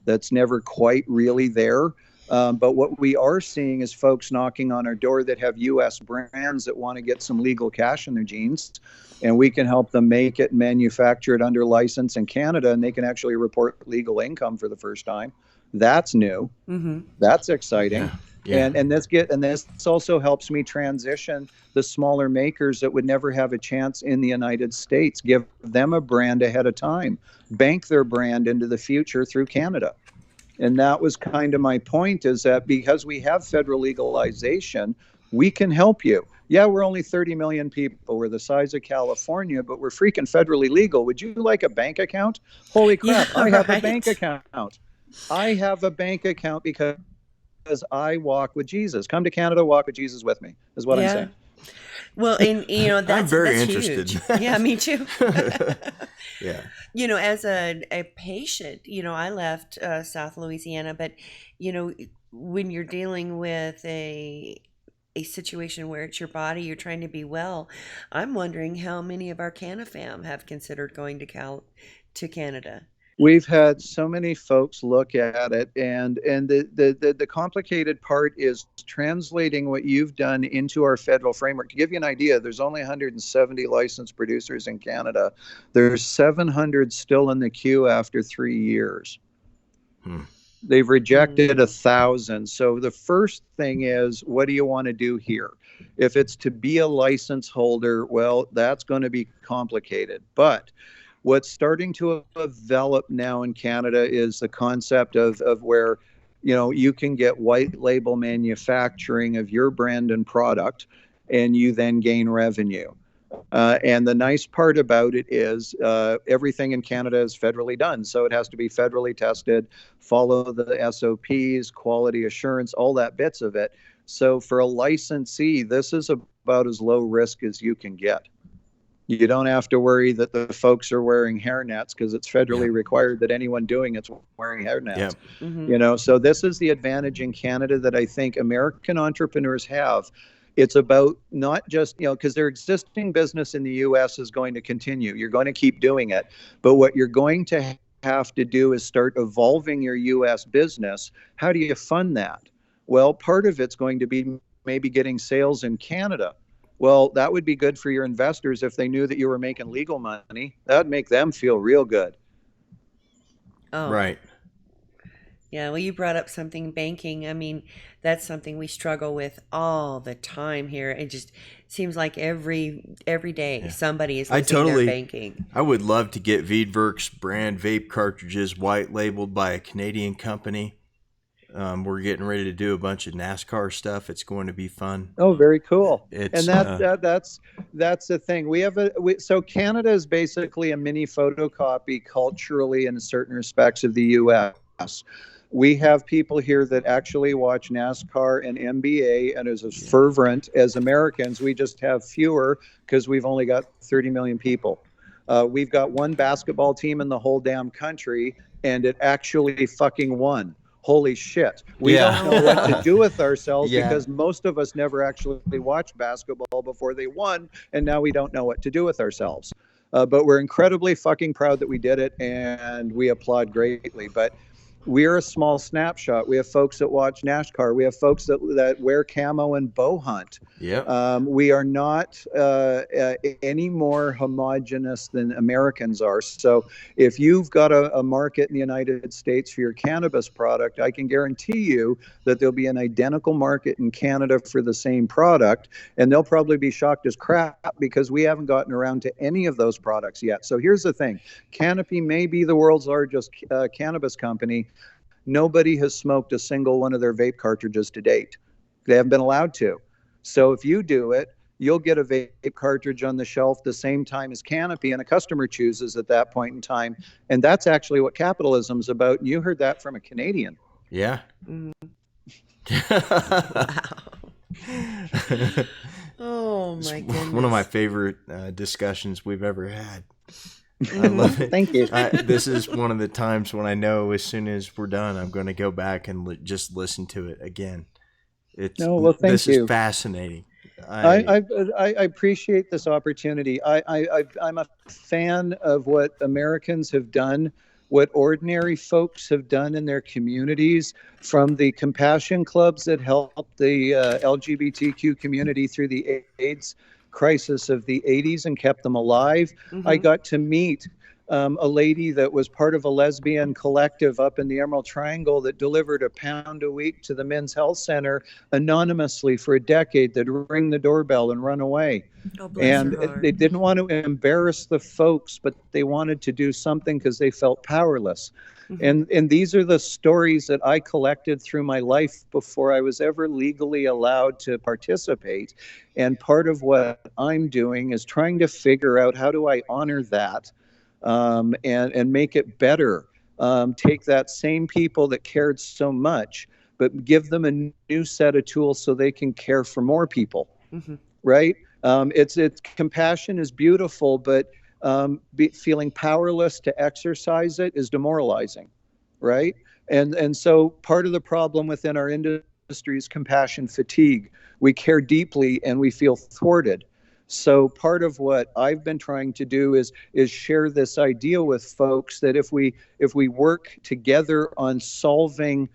that's never quite really there. But what we are seeing is folks knocking on our door that have U.S. brands that want to get some legal cash in their jeans, and we can help them make it, manufacture it under license in Canada, and they can actually report legal income for the first time. That's new. Mm-hmm. That's exciting. Yeah. And this also helps me transition the smaller makers that would never have a chance in the United States. Give them a brand ahead of time. Bank their brand into the future through Canada. And that was kind of my point, is that because we have federal legalization, we can help you. Yeah, we're only 30 million people. We're the size of California, but we're freaking federally legal. Would you like a bank account? Holy crap, Yeah, I have right. a bank account. I have a bank account because I walk with Jesus. Come to Canada, walk with Jesus with me, is what I'm saying. Well, and that's I'm very that's interested. huge. Yeah, me too. Yeah. As a patient, I left South Louisiana, but when you're dealing with a situation where it's your body, you're trying to be well. I'm wondering how many of our CanaFam have considered going to Canada. We've had so many folks look at it, and the complicated part is translating what you've done into our federal framework. To give you an idea, there's only 170 licensed producers in Canada. There's 700 still in the queue after 3 years. They've rejected 1,000. So the first thing is, what do you want to do here? If it's to be a license holder, well, that's going to be complicated. But what's starting to develop now in Canada is the concept of where, you can get white label manufacturing of your brand and product, and you then gain revenue. And the nice part about it is everything in Canada is federally done. So it has to be federally tested, follow the SOPs, quality assurance, all that bits of it. So for a licensee, this is about as low risk as you can get. You don't have to worry that the folks are wearing hairnets, because it's federally required that anyone doing it's wearing hairnets. So this is the advantage in Canada that I think American entrepreneurs have. It's about not just, because their existing business in the US is going to continue. You're going to keep doing it. But what you're going to have to do is start evolving your US business. How do you fund that? Well, part of it's going to be maybe getting sales in Canada. Well, that would be good for your investors if they knew that you were making legal money. That would make them feel real good. Oh. Right. Yeah, well, you brought up something, banking. I mean, that's something we struggle with all the time here. It just seems like every day somebody is losing their banking. I would love to get Veedverks brand vape cartridges white labeled by a Canadian company. We're getting ready to do a bunch of NASCAR stuff. It's going to be fun. Oh, very cool. And that's the thing. So Canada is basically a mini photocopy culturally in certain respects of the US. We have people here that actually watch NASCAR and NBA and is as fervent as Americans. We just have fewer because we've only got 30 million people. We've got one basketball team in the whole damn country, and it actually fucking won. Holy shit. We don't know what to do with ourselves because most of us never actually watched basketball before they won, and now we don't know what to do with ourselves. But we're incredibly fucking proud that we did it, and we applaud greatly. But we're a small snapshot. We have folks that watch NASCAR. We have folks that wear camo and bow hunt. We are not any more homogenous than Americans are. So if you've got a market in the United States for your cannabis product, I can guarantee you that there'll be an identical market in Canada for the same product, and they'll probably be shocked as crap because we haven't gotten around to any of those products yet. So here's the thing. Canopy may be the world's largest cannabis company. Nobody has smoked a single one of their vape cartridges to date. They haven't been allowed to. So if you do it, you'll get a vape cartridge on the shelf the same time as Canopy, and a customer chooses at that point in time. And that's actually what capitalism's about. And you heard that from a Canadian. Yeah. Oh my goodness. One of my favorite discussions we've ever had. I love it. Thank you. This is one of the times when I know as soon as we're done, I'm going to go back and just listen to it again. Thank you. This is fascinating. I appreciate this opportunity. I'm a fan of what Americans have done, what ordinary folks have done in their communities, from the compassion clubs that helped the LGBTQ community through the AIDS crisis of the 80s and kept them alive. I got to meet a lady that was part of a lesbian collective up in the Emerald Triangle that delivered £1 a week to the Men's Health Center anonymously for a decade. They'd ring the doorbell and run away. Oh, bless her heart. They didn't want to embarrass the folks, but they wanted to do something because they felt powerless. And these are the stories that I collected through my life before I was ever legally allowed to participate. And part of what I'm doing is trying to figure out, how do I honor that and make it better? Take that same people that cared so much, but give them a new set of tools so they can care for more people, right? It's compassion is beautiful, but feeling powerless to exercise it is demoralizing, right? And so part of the problem within our industry is compassion fatigue. We care deeply and we feel thwarted. So part of what I've been trying to do is share this idea with folks that if we work together on solving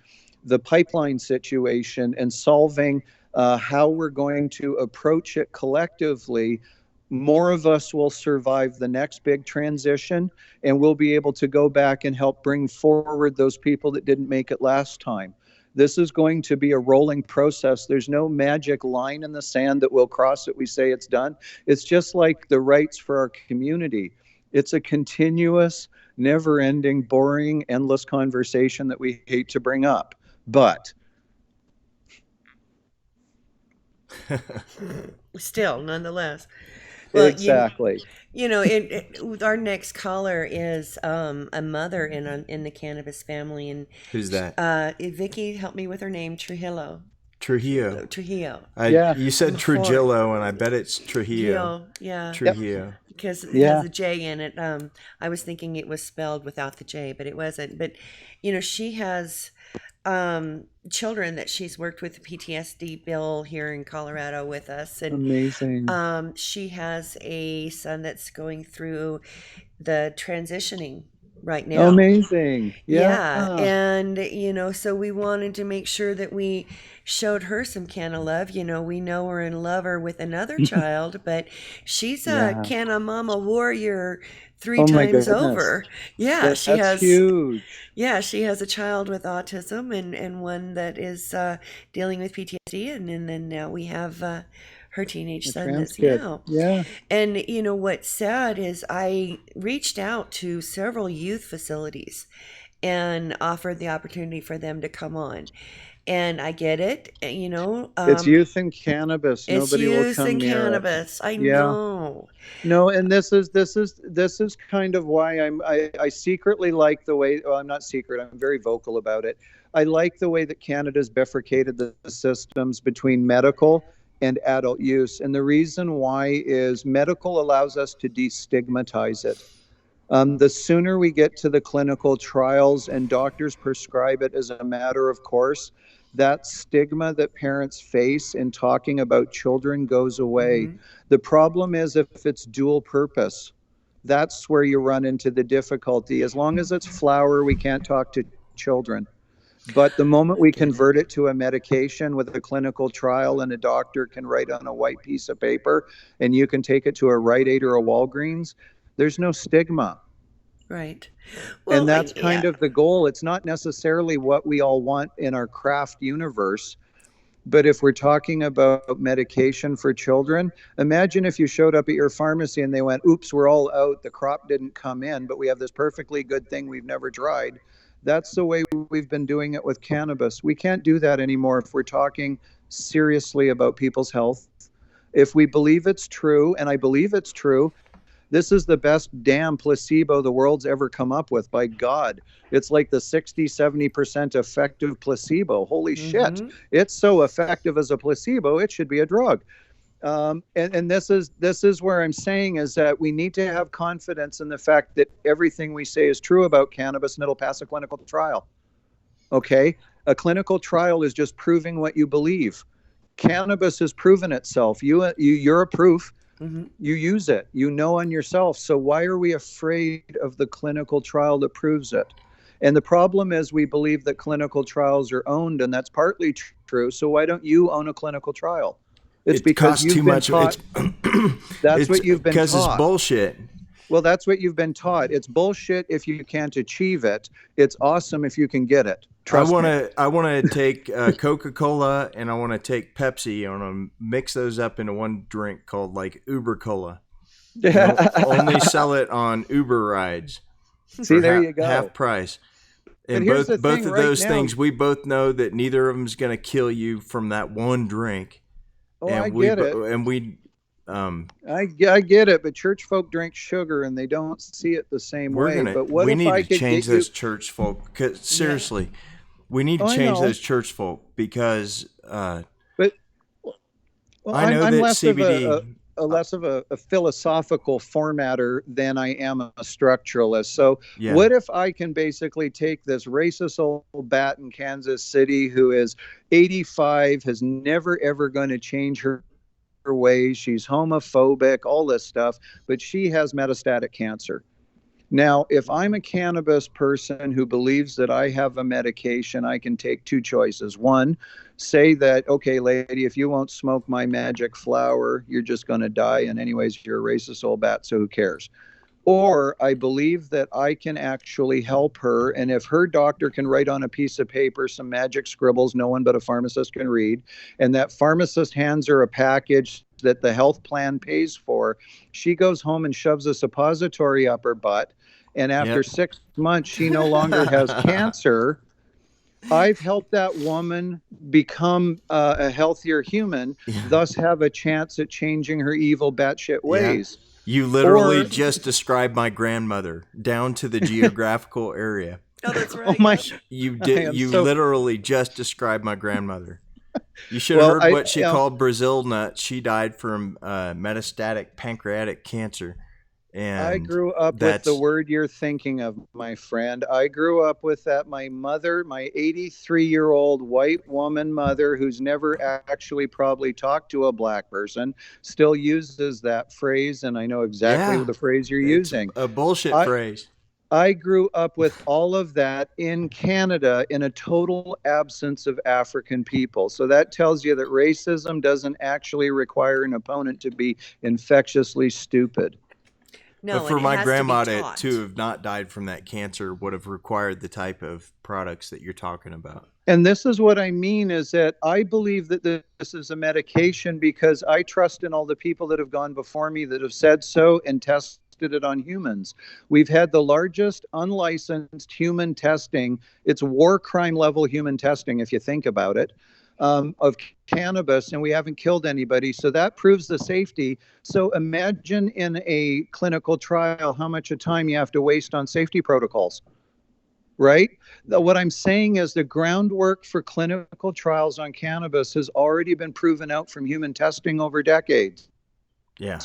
the pipeline situation and solving how we're going to approach it collectively, more of us will survive the next big transition, and we'll be able to go back and help bring forward those people that didn't make it last time. This is going to be a rolling process. There's no magic line in the sand that we'll cross it, we say it's done. It's just like the rights for our community. It's a continuous, never-ending, boring, endless conversation that we hate to bring up. But still, nonetheless. Well, exactly. Our next caller is a mother in the cannabis family, and who's that? Vicky, help me with her name. Trujillo. You said Trujillo, and I bet it's Trujillo. Yeah. Trujillo. Because it has a J in it. I was thinking it was spelled without the J, but it wasn't. But she has children that she's worked with the PTSD bill here in Colorado with us, and amazing. She has a son that's going through the transitioning right now. Amazing. And so we wanted to make sure that we showed her some can of love. We know we're in love her with another child, but she's a can of mama warrior 3 times over. That's huge. Yeah, she has a child with autism and one that is dealing with PTSD, and then now we have her teenage son that's now. Yeah. And what's sad is I reached out to several youth facilities and offered the opportunity for them to come on. And I get it, it's youth and cannabis. Nobody will come near cannabis. I know. No, and this is kind of why I secretly like the way. Well, I'm not secret. I'm very vocal about it. I like the way that Canada's bifurcated the systems between medical and adult use, and the reason why is medical allows us to destigmatize it. The sooner we get to the clinical trials and doctors prescribe it as a matter of course, that stigma that parents face in talking about children goes away. The problem is if it's dual purpose, that's where you run into the difficulty. As long as it's flower, we can't talk to children. But the moment we convert it to a medication with a clinical trial and a doctor can write on a white piece of paper and you can take it to a Rite Aid or a Walgreens, there's no stigma. Right. Well, and that's kind of the goal. It's not necessarily what we all want in our craft universe. But if we're talking about medication for children, imagine if you showed up at your pharmacy and they went, oops, we're all out. The crop didn't come in, but we have this perfectly good thing we've never tried. That's the way we've been doing it with cannabis. We can't do that anymore if we're talking seriously about people's health. If we believe it's true, and I believe it's true, this is the best damn placebo the world's ever come up with, by God. It's like the 60-70% effective placebo. Holy shit. It's so effective as a placebo, it should be a drug. And this is where I'm saying is that we need to have confidence in the fact that everything we say is true about cannabis and it'll pass a clinical trial. Okay? A clinical trial is just proving what you believe. Cannabis has proven itself. You're a proof. You use it, on yourself. So why are we afraid of the clinical trial that proves it? And the problem is we believe that clinical trials are owned, and that's partly true. So why don't you own a clinical trial? It's because you've been taught. That's what you've been taught. Because it's bullshit. Well, that's what you've been taught. It's bullshit if you can't achieve it. It's awesome if you can get it. Trust me. I want to take Coca-Cola and I want to take Pepsi. I want to mix those up into one drink called like Uber Cola. Only sell it on Uber rides. See, there you go. Half price. And both of those things, we both know that neither of them is going to kill you from that one drink. Oh, I get it. And we I get it, but church folk drink sugar and they don't see it the same way. But what we if need I to could change get those you... church folk? Cause seriously, we need to change those church folk because. But I know I'm that less CBD. Less of a philosophical formatter than I am a structuralist. So Yeah. What if I can basically take this racist old bat in Kansas City who is 85, has never ever going to change her ways, she's homophobic, all this stuff, but she has metastatic cancer. Now, if I'm a cannabis person who believes that I have a medication, I can take two choices. One, say that, okay, lady, if you won't smoke my magic flower, you're just going to die. And anyways, you're a racist old bat, so who cares? Or I believe that I can actually help her. And if her doctor can write on a piece of paper some magic scribbles no one but a pharmacist can read, and that pharmacist hands her a package that the health plan pays for, she goes home and shoves a suppository up her butt. And after 6 months, she no longer has cancer. I've helped that woman become a healthier human, thus have a chance at changing her evil batshit ways. You literally just described my grandmother down to the geographical area. Oh, that's right. Oh my! You did. You literally just described my grandmother. You should have heard what she called Brazil nuts. She died from metastatic pancreatic cancer. And I grew up with the word you're thinking of, my friend. I grew up with that. My mother, my 83-year-old white woman mother, who's never actually probably talked to a black person, still uses that phrase, and I know exactly the phrase you're using. A bullshit phrase. I grew up with all of that in Canada in a total absence of African people. So that tells you that racism doesn't actually require an opponent to be infectiously stupid. No, but for my grandma to have not died from that cancer would have required the type of products that you're talking about. And this is what I mean is that I believe that this is a medication because I trust in all the people that have gone before me that have said so and tested it on humans. We've had the largest unlicensed human testing. It's war crime level human testing, if you think about it, of cannabis, and we haven't killed anybody. So that proves the safety. So imagine in a clinical trial how much time you have to waste on safety protocols, right? What I'm saying is the groundwork for clinical trials on cannabis has already been proven out from human testing over decades. Yeah.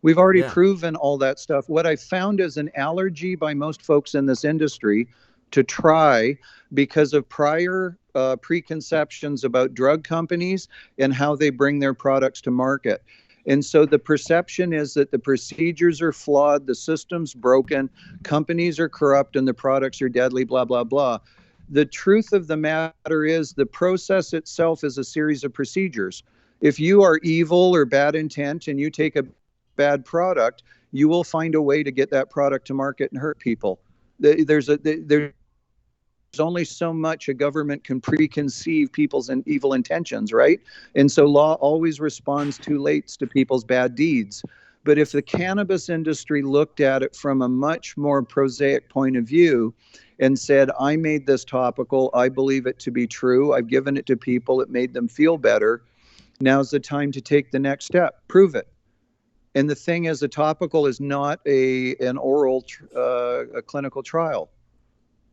We've already proven all that stuff. What I found is an allergy by most folks in this industry to try because of prior preconceptions about drug companies and how they bring their products to market. And so the perception is that the procedures are flawed, the system's broken, companies are corrupt, and the products are deadly, blah, blah, blah. The truth of the matter is the process itself is a series of procedures. If you are evil or bad intent and you take a bad product, you will find a way to get that product to market and hurt people. There's only so much a government can preconceive people's evil intentions, right? And so law always responds too late to people's bad deeds. But if the cannabis industry looked at it from a much more prosaic point of view and said, I made this topical, I believe it to be true, I've given it to people, it made them feel better, now's the time to take the next step, prove it. And the thing is, a topical is not an oral a clinical trial.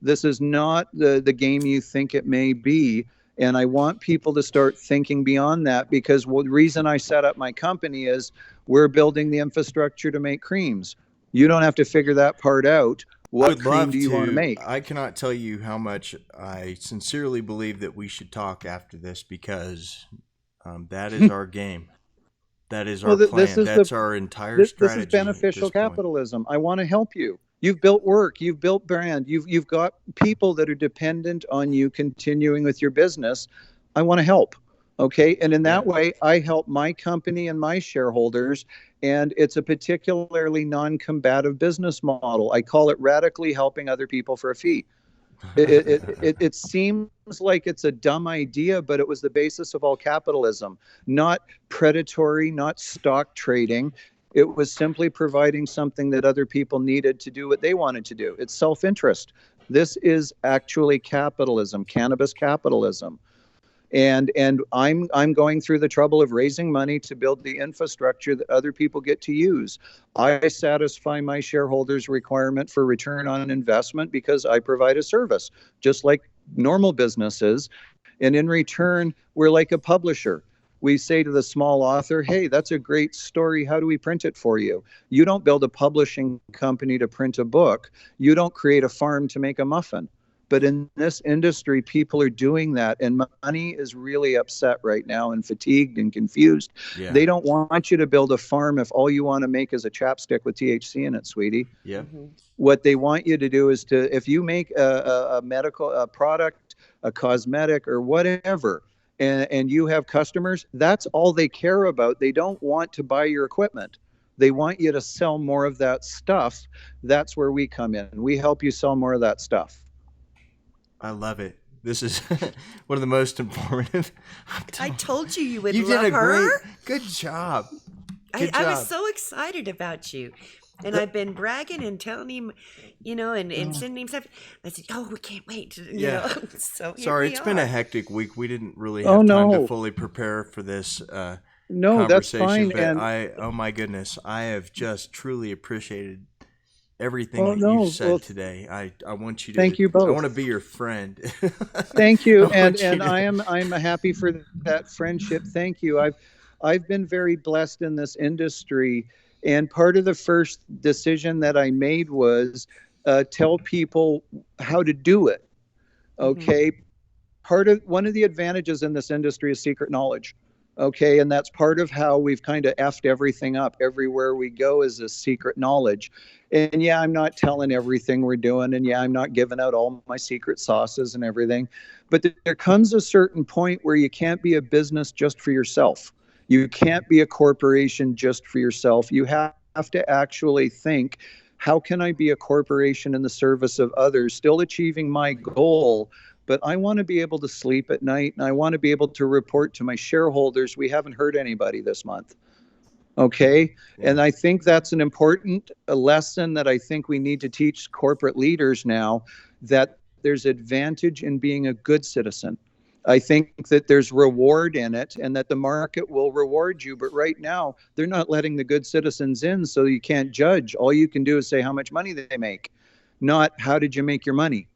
This is not the game you think it may be. And I want people to start thinking beyond that, because the reason I set up my company is we're building the infrastructure to make creams. You don't have to figure that part out. What cream do you want to make? I cannot tell you how much I sincerely believe that we should talk after this, because that is our game. That is our plan. That's our entire strategy. This is beneficial capitalism. I want to help you. You've built work, you've built brand, you've got people that are dependent on you continuing with your business. I want to help. Okay. And in that way, I help my company and my shareholders. And it's a particularly non-combative business model. I call it radically helping other people for a fee. It seems like it's a dumb idea, but it was the basis of all capitalism. Not predatory, not stock trading. It was simply providing something that other people needed to do what they wanted to do. It's self-interest. This is actually capitalism, cannabis capitalism. And I'm going through the trouble of raising money to build the infrastructure that other people get to use. I satisfy my shareholders' requirement for return on investment because I provide a service, just like normal businesses. And in return, we're like a publisher. We say to the small author, hey, that's a great story. How do we print it for you? You don't build a publishing company to print a book. You don't create a farm to make a muffin. But in this industry, people are doing that, and money is really upset right now and fatigued and confused. Yeah. They don't want you to build a farm if all you want to make is a chapstick with THC in it, sweetie. Yeah. What they want you to do is to, if you make a medical product, a cosmetic, or whatever, and you have customers, that's all they care about. They don't want to buy your equipment. They want you to sell more of that stuff. That's where we come in. We help you sell more of that stuff. I love it. This is one of the most informative. I told you would you love did a her. Good job. I was so excited about you. And I've been bragging and telling him, and sending him stuff. I said, oh, we can't wait. You know? So sorry, it's been a hectic week. We didn't really have time to fully prepare for this no, that's fine. But oh my goodness, I have just truly appreciated everything you've said today. I want you to thank you both. I want to be your friend. Thank you. And I'm happy for that friendship. Thank you. I've been very blessed in this industry, and part of the first decision that I made was tell people how to do it. Okay. Mm-hmm. One of the advantages in this industry is secret knowledge. Okay, and that's part of how we've kind of effed everything up. Everywhere we go is this secret knowledge. And yeah, I'm not telling everything we're doing. And yeah, I'm not giving out all my secret sauces and everything. But there comes a certain point where you can't be a business just for yourself. You can't be a corporation just for yourself. You have to actually think, how can I be a corporation in the service of others, still achieving my goal? But I want to be able to sleep at night, and I want to be able to report to my shareholders, we haven't hurt anybody this month. Okay. Yeah. And I think that's an important lesson that I think we need to teach corporate leaders now, that there's advantage in being a good citizen. I think that there's reward in it, and that the market will reward you. But right now, they're not letting the good citizens in, so you can't judge. All you can do is say how much money they make, not how did you make your money.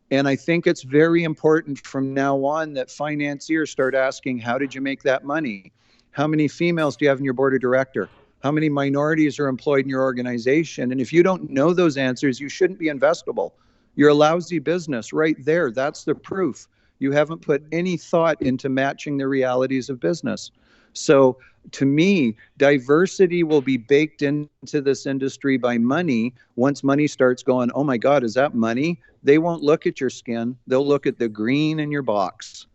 And I think it's very important from now on that financiers start asking, how did you make that money? How many females do you have in your board of director? How many minorities are employed in your organization? And if you don't know those answers, you shouldn't be investable. You're a lousy business right there. That's the proof. You haven't put any thought into matching the realities of business. So to me, diversity will be baked into this industry by money. Once money starts going, oh my God, is that money? They won't look at your skin. They'll look at the green in your box.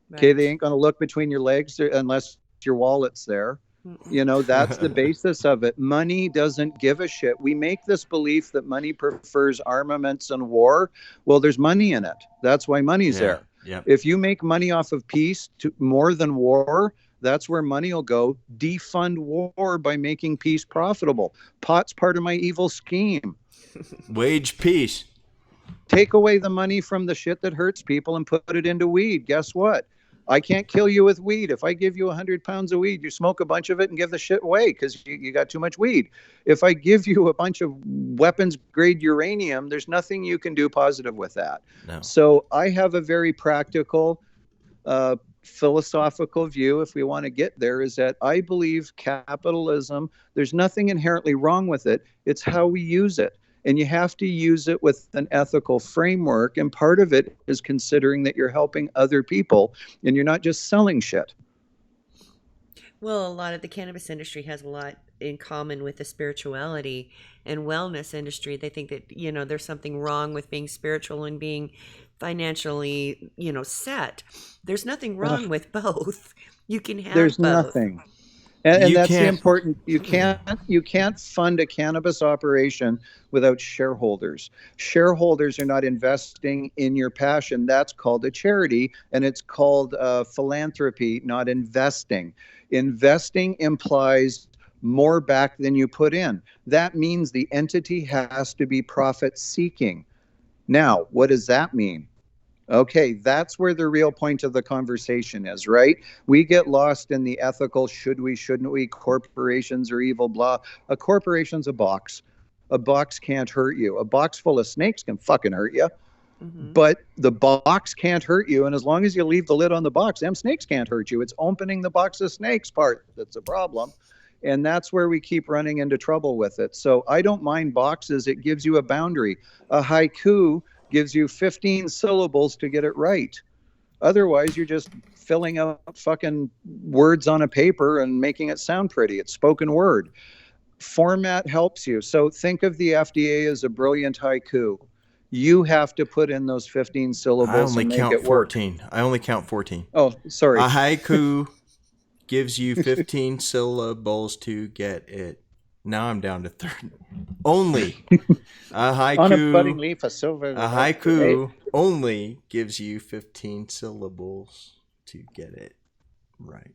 Right. Okay, they ain't going to look between your legs unless your wallet's there. That's the basis of it. Money doesn't give a shit. We make this belief that money prefers armaments and war. Well, there's money in it. That's why money's there. Yep. If you make money off of peace to more than war, that's where money will go. Defund war by making peace profitable. Pot's part of my evil scheme. Wage peace. Take away the money from the shit that hurts people and put it into weed. Guess what? I can't kill you with weed. If I give you 100 pounds of weed, you smoke a bunch of it and give the shit away because you got too much weed. If I give you a bunch of weapons-grade uranium, there's nothing you can do positive with that. No. So I have a very practical, philosophical view, if we want to get there, is that I believe capitalism, there's nothing inherently wrong with it. It's how we use it. And you have to use it with an ethical framework. And part of it is considering that you're helping other people and you're not just selling shit. Well, a lot of the cannabis industry has a lot in common with the spirituality and wellness industry. They think that, there's something wrong with being spiritual and being financially, set. There's nothing wrong with both. You can have there's both. Nothing. And that's the important. You can't fund a cannabis operation without shareholders. Shareholders are not investing in your passion. That's called a charity, and it's called philanthropy, not investing. Investing implies more back than you put in. That means the entity has to be profit seeking. Now, what does that mean? Okay, that's where the real point of the conversation is, right? We get lost in the ethical, should we, shouldn't we, corporations are evil, blah. A corporation's a box. A box can't hurt you. A box full of snakes can fucking hurt you. Mm-hmm. But the box can't hurt you. And as long as you leave the lid on the box, them snakes can't hurt you. It's opening the box of snakes part that's a problem. And that's where we keep running into trouble with it. So I don't mind boxes. It gives you a boundary. A haiku gives you 15 syllables to get it right. Otherwise, you're just filling out fucking words on a paper and making it sound pretty. It's spoken word. Format helps you. So think of the FDA as a brilliant haiku. You have to put in those 15 syllables and make it work. I only count 14. Oh, sorry. A haiku gives you 15 syllables to get it. Now I'm down to 30. Only a haiku. On a budding leaf, a silver. A haiku only gives you 15 syllables to get it right.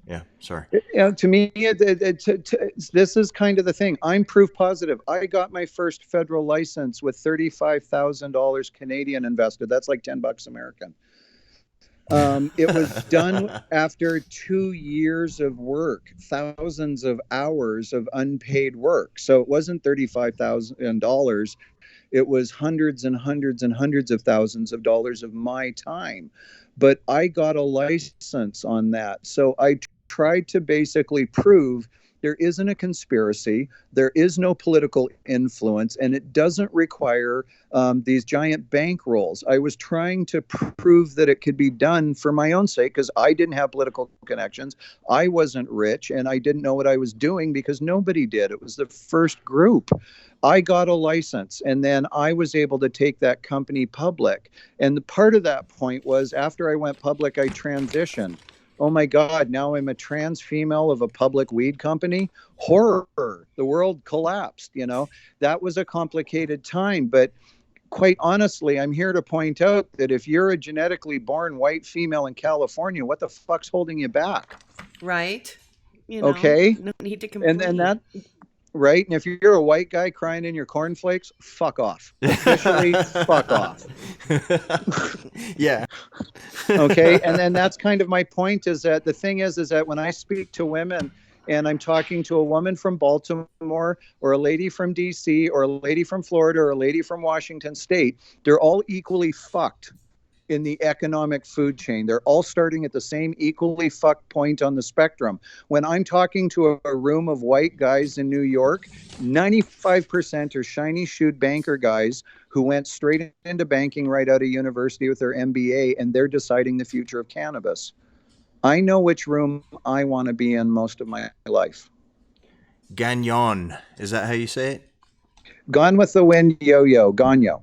Yeah, sorry. To me, this is kind of the thing. I'm proof positive. I got my first federal license with $35,000 Canadian invested. That's like $10 American. It was done after 2 years of work, thousands of hours of unpaid work. So it wasn't $35,000. It was hundreds and hundreds and hundreds of thousands of dollars of my time. But I got a license on that. So I tried to basically prove there isn't a conspiracy, there is no political influence, and it doesn't require these giant bankrolls. I was trying to prove that it could be done for my own sake because I didn't have political connections. I wasn't rich, and I didn't know what I was doing because nobody did. It was the first group. I got a license, and then I was able to take that company public. And the part of that point was after I went public, I transitioned. Oh my God, now I'm a trans female of a public weed company. Horror. The world collapsed, you know. That was a complicated time. But quite honestly, I'm here to point out that if you're a genetically born white female in California, what the fuck's holding you back? Right. You know, okay. No need to complain. And that, right? And if you're a white guy crying in your cornflakes, fuck off. Officially, fuck off. Yeah. Okay. And then that's kind of my point is that the thing is that when I speak to women and I'm talking to a woman from Baltimore or a lady from DC or a lady from Florida or a lady from Washington State, they're all equally fucked in the economic food chain. They're all starting at the same equally fucked point on the spectrum. When I'm talking to a room of white guys in New York, 95% are shiny shoed banker guys who went straight into banking right out of university with their MBA, and they're deciding the future of cannabis. I know which room I want to be in most of my life. Gagnon. Is that how you say it? Gone with the wind, yo-yo. Gagnon.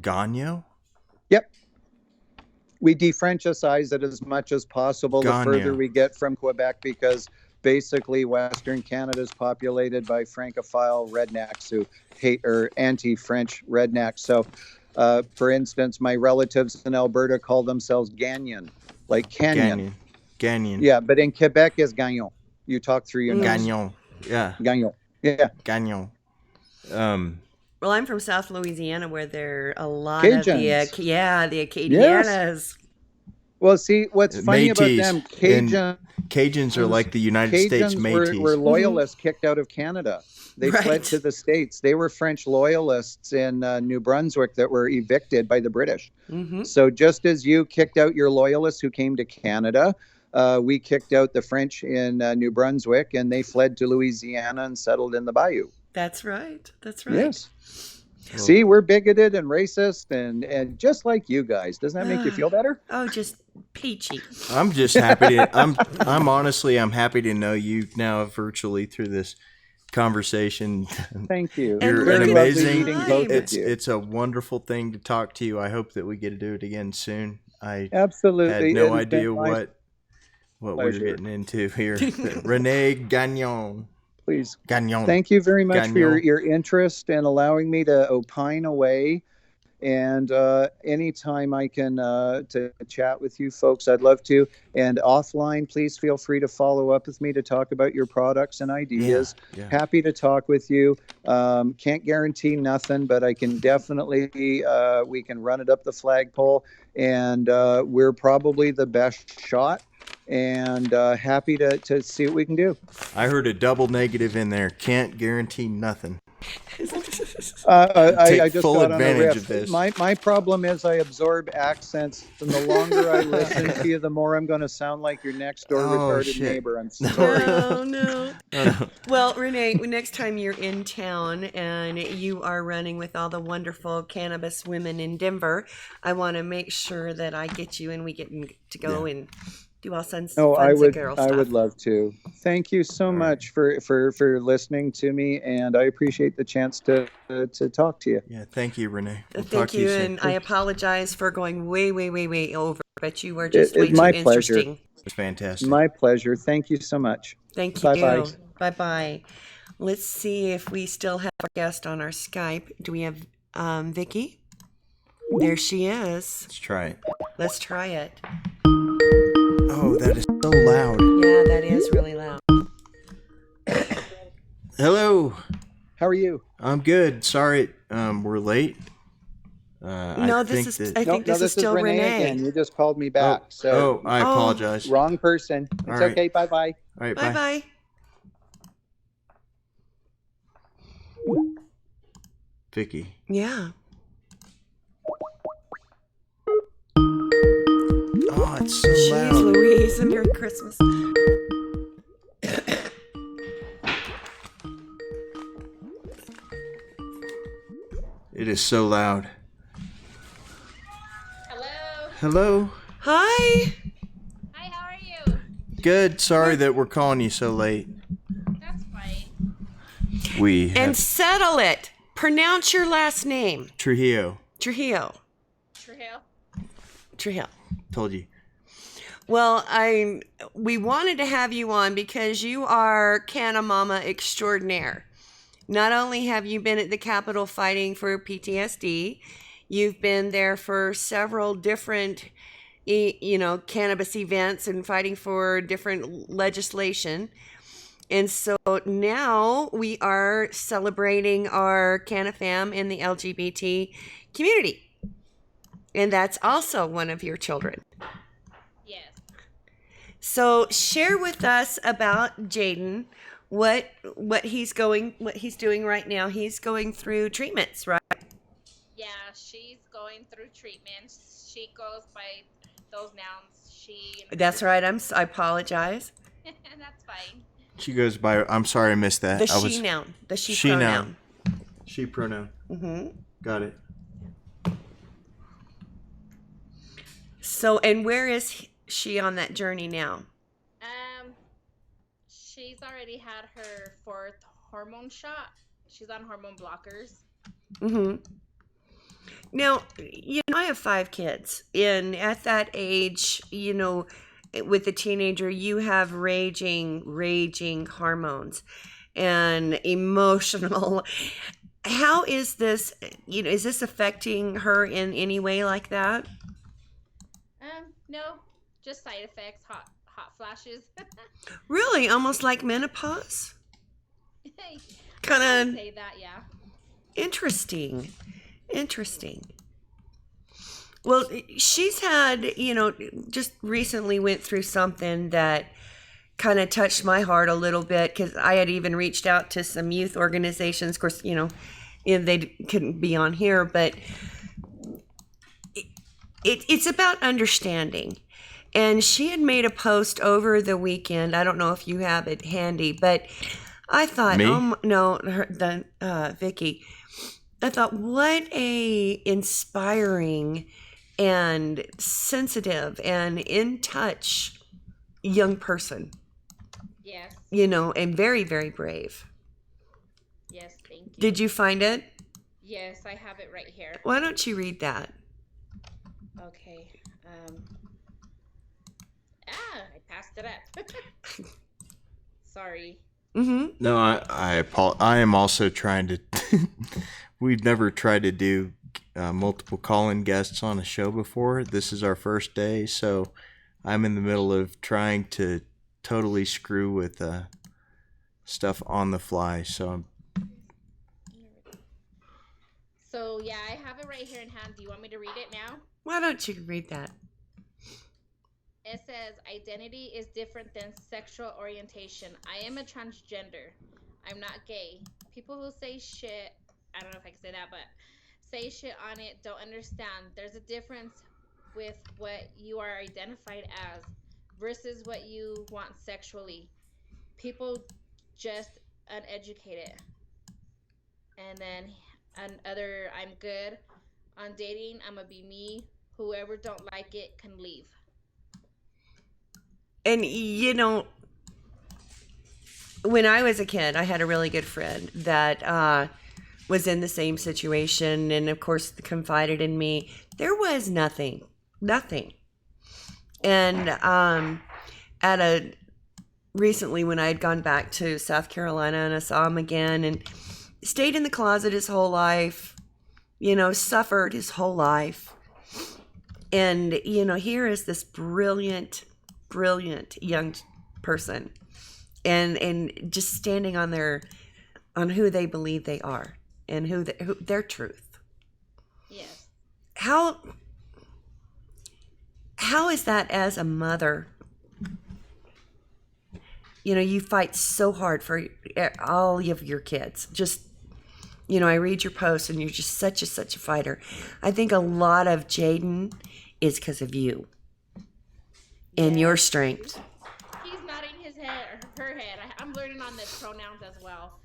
Gagnon? Yep. We defranchise it as much as possible the further we get from Quebec because basically Western Canada is populated by Francophile rednecks who hate or anti-French rednecks. So, for instance, my relatives in Alberta call themselves Gagnon, like canyon. Gagnon. Yeah, but in Quebec is Gagnon. You talk through your nose. Gagnon. Yeah. Gagnon. Yeah. Gagnon. Well, I'm from South Louisiana, where there are a lot Cajuns. of the Acadianas. Yes. Well, see, what's funny about them, Cajuns are like the United States Métis. Were loyalists kicked out of Canada. They fled to the States. They were French loyalists in New Brunswick that were evicted by the British. Mm-hmm. So just as you kicked out your loyalists who came to Canada, we kicked out the French in New Brunswick, and they fled to Louisiana and settled in the bayou. That's right. That's right. Yes. See, we're bigoted and racist and just like you guys. Doesn't that make you feel better? Oh, just peachy. I'm just happy to I'm honestly happy to know you now virtually through this conversation. Thank you. You're an amazing. It's a wonderful thing to talk to you. I hope that we get to do it again soon. I absolutely had no idea what Pleasure. we're getting into here. Renee Gagnon. Please. Gagnon. Thank you very much Gagnon. for your interest and allowing me to opine away. And anytime I can to chat with you folks, I'd love to. And offline, please feel free to follow up with me to talk about your products and ideas. Yeah. Happy to talk with you. Can't guarantee nothing, but I can definitely, we can run it up the flagpole. And we're probably the best shot. And happy to see what we can do. I heard a double negative in there. Can't guarantee nothing. I just full got on a advantage riff. of this. My problem is I absorb accents, and the longer I listen to you, the more I'm going to sound like your next door retarded neighbor. I'm sorry. No. Well, Renee, next time you're in town and you are running with all the wonderful cannabis women in Denver, I want to make sure that I get you and we get to go and do all fun I would. girl I stuff. would love to. Thank you so much for listening to me, and I appreciate the chance to talk to you. Yeah, thank you, Renee. We'll Thank talk you, to you soon. and I apologize for going way over, but you were just way too my interesting. It's fantastic. My pleasure. Thank you so much. Thank you. Bye-bye. Bye. Let's see if we still have our guest on our Skype. Do we have Vicky? There she is. Let's try it. Let's try it. Oh, that is so loud. Yeah, that is really loud. Hello. How are you? I'm good. Sorry, we're late. I think this is still Renee. Again. You just called me back. I apologize. Wrong person. It's All right. okay. Bye-bye. All right, bye. Bye. Vicky. Yeah. Oh, it's so Jeez loud. Louise, and Merry Christmas. It is so loud. Hello. Hi. Hi, how are you? Good. Sorry that we're calling you so late. That's fine. And settle it. Pronounce your last name. Trujillo. Trujillo. Told you. Well, we wanted to have you on because you are Canna Mama extraordinaire. Not only have you been at the Capitol fighting for PTSD, you've been there for several different, cannabis events and fighting for different legislation. And so now we are celebrating our CannaFam in the LGBT community. And that's also one of your children. Yes. So share with us about Jaden, what he's doing right now. He's going through treatments, right? Yeah, she's going through treatments. She goes by those nouns. That's right. I apologize. That's fine. She goes by. I'm sorry, I missed that. The she noun. The she pronoun. She pronoun. Mm-hmm. Got it. So, and where is she on that journey now? She's already had her 4th hormone shot. She's on hormone blockers. Mm-hmm. Now, I have 5 kids, and at that age, with a teenager, you have raging hormones and emotional. How is this, is this affecting her in any way like that? No, just side effects, hot flashes. Really? Almost like menopause? Kind of say that, yeah. Interesting. Well, she's had, just recently went through something that kind of touched my heart a little bit, because I had even reached out to some youth organizations. Of course, they couldn't be on here, but it's about understanding. And she had made a post over the weekend. I don't know if you have it handy, but I thought, Vicky. I thought, what a inspiring and sensitive and in touch young person. Yes. And very, very brave. Yes, thank you. Did you find it? Yes, I have it right here. Why don't you read that? Okay. I passed it up. Sorry. Mm-hmm. No, I am also trying to. We've never tried to do multiple call-in guests on a show before. This is our first day, so I'm in the middle of trying to totally screw with stuff on the fly. So yeah, I have it right here in hand. Do you want me to read it now? Why don't you read that? It says, identity is different than sexual orientation. I am a transgender. I'm not gay. People who say shit, I don't know if I can say that, but say shit on it don't understand. There's a difference with what you are identified as versus what you want sexually. People just uneducated. And then another, I'm good. On dating, I'm going to be me. Whoever don't like it can leave. And, you know, when I was a kid, I had a really good friend that was in the same situation and, of course, confided in me. There was nothing. And recently when I had gone back to South Carolina and I saw him again and stayed in the closet his whole life, you know, suffered his whole life. And, you know, here is this brilliant young person and just standing on who they believe they are and who their truth. Yes. How is that as a mother? You know, you fight so hard for all of your kids. Just, you know, I read your posts and you're just such a fighter. I think a lot of Jaden is because of you. And your strength. He's nodding his head or her head. I'm learning on the pronouns as well.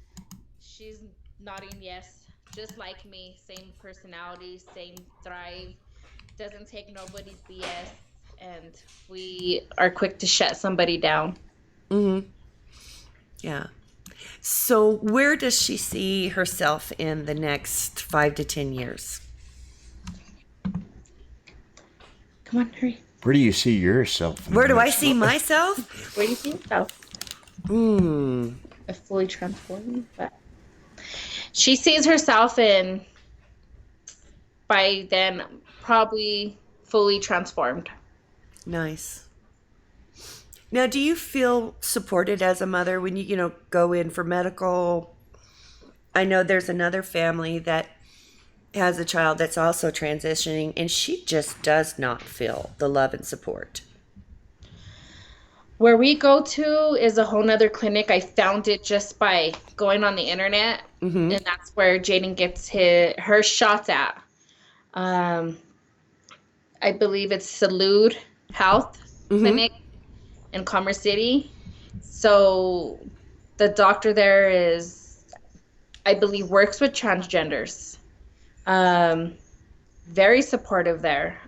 She's nodding yes, just like me. Same personality, same drive. Doesn't take nobody's BS, and we are quick to shut somebody down. Mm-hmm. Yeah. So where does she see herself in the next 5 to 10 years? Come on, hurry. where do you see yourself? Where do I see myself? Where do you see yourself? A fully transformed. But she sees herself in, by then, probably fully transformed. Nice. Now, do you feel supported as a mother when you go in for medical? I know there's another family that has a child that's also transitioning, and she just does not feel the love and support. Where we go to is a whole nother clinic. I found it just by going on the internet, and that's where Jaden gets her shots at. I believe it's Salud Health Clinic in Commerce City. So the doctor there I believe, works with transgenders. Very supportive there.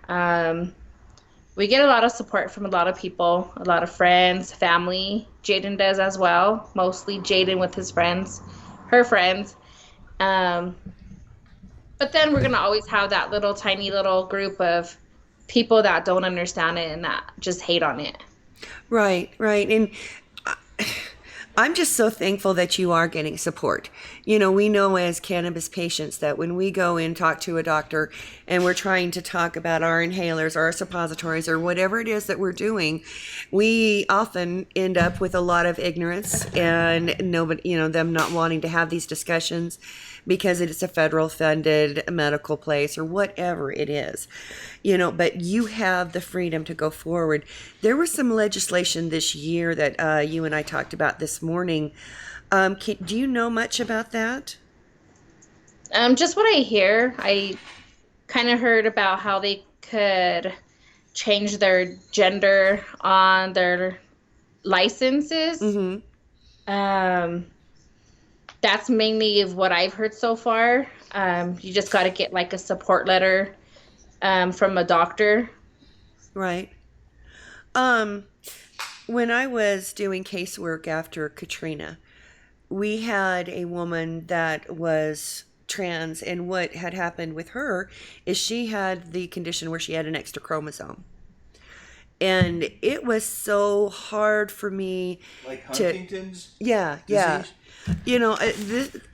We get a lot of support from a lot of people, a lot of friends, family. Jaden does as well, mostly Jaden with his friends, her friends. But then we're going to always have that little tiny little group of people that don't understand it and that just hate on it. Right. And I'm just so thankful that you are getting support. We know as cannabis patients that when we go in, talk to a doctor, and we're trying to talk about our inhalers or our suppositories or whatever it is that we're doing, we often end up with a lot of ignorance and nobody, them not wanting to have these discussions because it is a federal funded medical place or whatever it is. But you have the freedom to go forward. There was some legislation this year that you and I talked about this morning. Do you know much about that? Just what I hear. I kind of heard about how they could change their gender on their licenses. That's mainly of what I've heard so far. You just got to get like a support letter from a doctor. Right. When I was doing casework after Katrina, we had a woman that was trans, and what had happened with her is she had the condition where she had an extra chromosome. And it was so hard for me Like to, Huntington's yeah, disease? you know,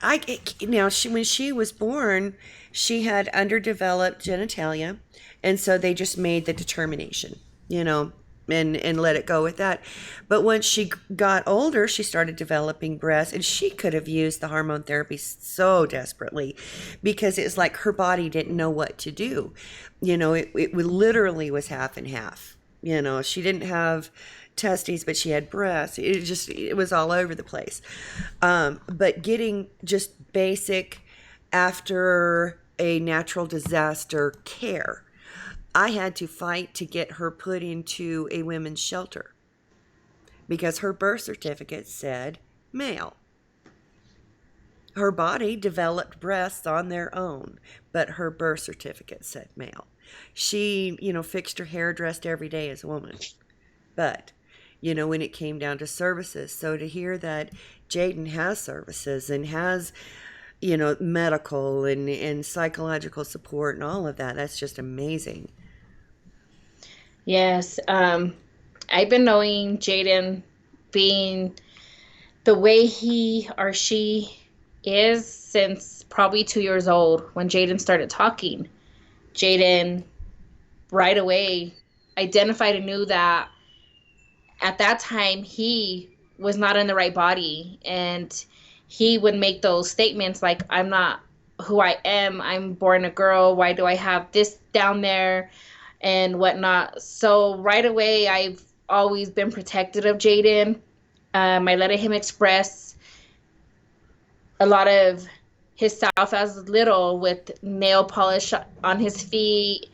when she was born, she had underdeveloped genitalia, and so they just made the determination, you know, and let it go with that. But once she got older, she started developing breasts, and she could have used the hormone therapy so desperately because it's like her body didn't know what to do. You know, it literally was half and half. You know, she didn't have testes, but she had breasts. It was all over the place. But getting just basic after a natural disaster care, I had to fight to get her put into a women's shelter because her birth certificate said male. Her body developed breasts on their own, but her birth certificate said male. She, you know, fixed her hair, dressed every day as a woman. But, you know, when it came down to services, so to hear that Jaden has services and has, you know, medical and psychological support and all of that, that's just amazing. Yes. I've been knowing Jaden being the way he or she is since probably 2 years old when Jaden started talking. Jaden right away identified and knew that at that time he was not in the right body, and he would make those statements like, I'm not who I am, I'm born a girl, why do I have this down there and whatnot. So right away I've always been protective of Jaden. I let him express a lot of himself as little with nail polish on his feet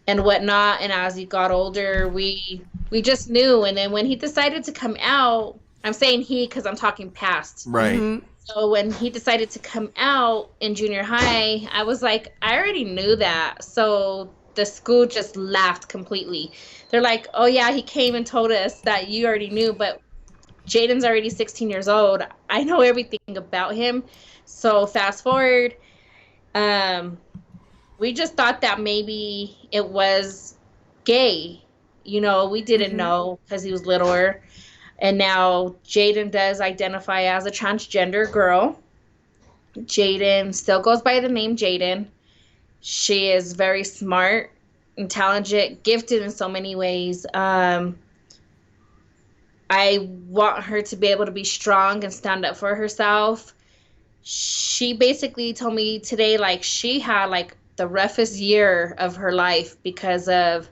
and whatnot. And as he got older, we just knew. And then when he decided to come out, I'm saying he because I'm talking past. Right. Mm-hmm. So when he decided to come out in junior high, I was like, I already knew that. So the school just laughed completely. They're like, oh yeah, he came and told us that you already knew, but Jaden's already 16 years old. I know everything about him. So fast forward, we just thought that maybe it was gay. You know, we didn't know because he was littler. And now Jaden does identify as a transgender girl. Jaden still goes by the name Jaden. She is very smart, intelligent, gifted in so many ways. I want her to be able to be strong and stand up for herself. She basically told me today, like, she had like the roughest year of her life because of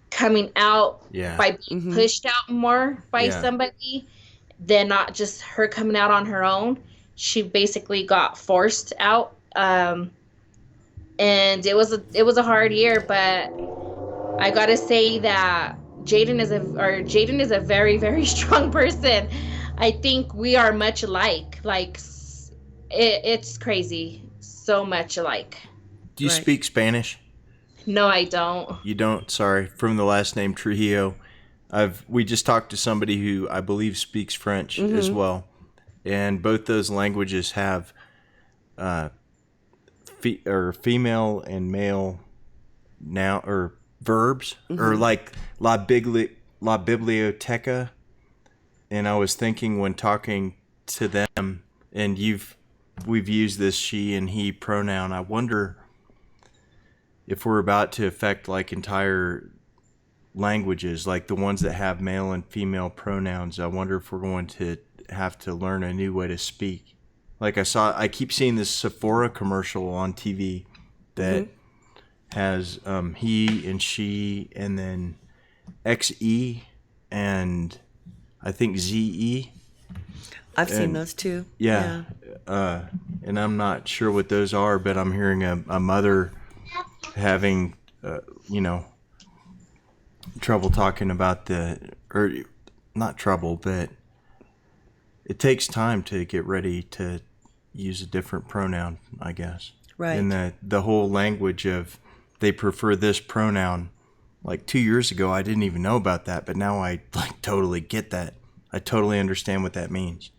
coming out by being pushed out more by somebody than not just her coming out on her own. She basically got forced out. And it was a hard year, but I gotta say that Jaden is a very, very strong person. I think we are much alike. Like, it's crazy. So much alike. Do you speak Spanish? No, I don't. You don't? Sorry. From the last name Trujillo. We just talked to somebody who I believe speaks French as well. And both those languages have female and male now or verbs or like la biblioteca. And I was thinking when talking to them, and we've used this she and he pronoun, I wonder if we're about to affect like entire languages, like the ones that have male and female pronouns. I wonder if we're going to have to learn a new way to speak. Like I keep seeing this Sephora commercial on TV that has he and she and then XE and I think ZE. I've seen those too. Yeah. And I'm not sure what those are, but I'm hearing a mother having, trouble talking about or not trouble, but it takes time to get ready to use a different pronoun, I guess. Right. And the whole language of they prefer this pronoun. Like 2 years ago, I didn't even know about that, but now I like totally get that. I totally understand what that means.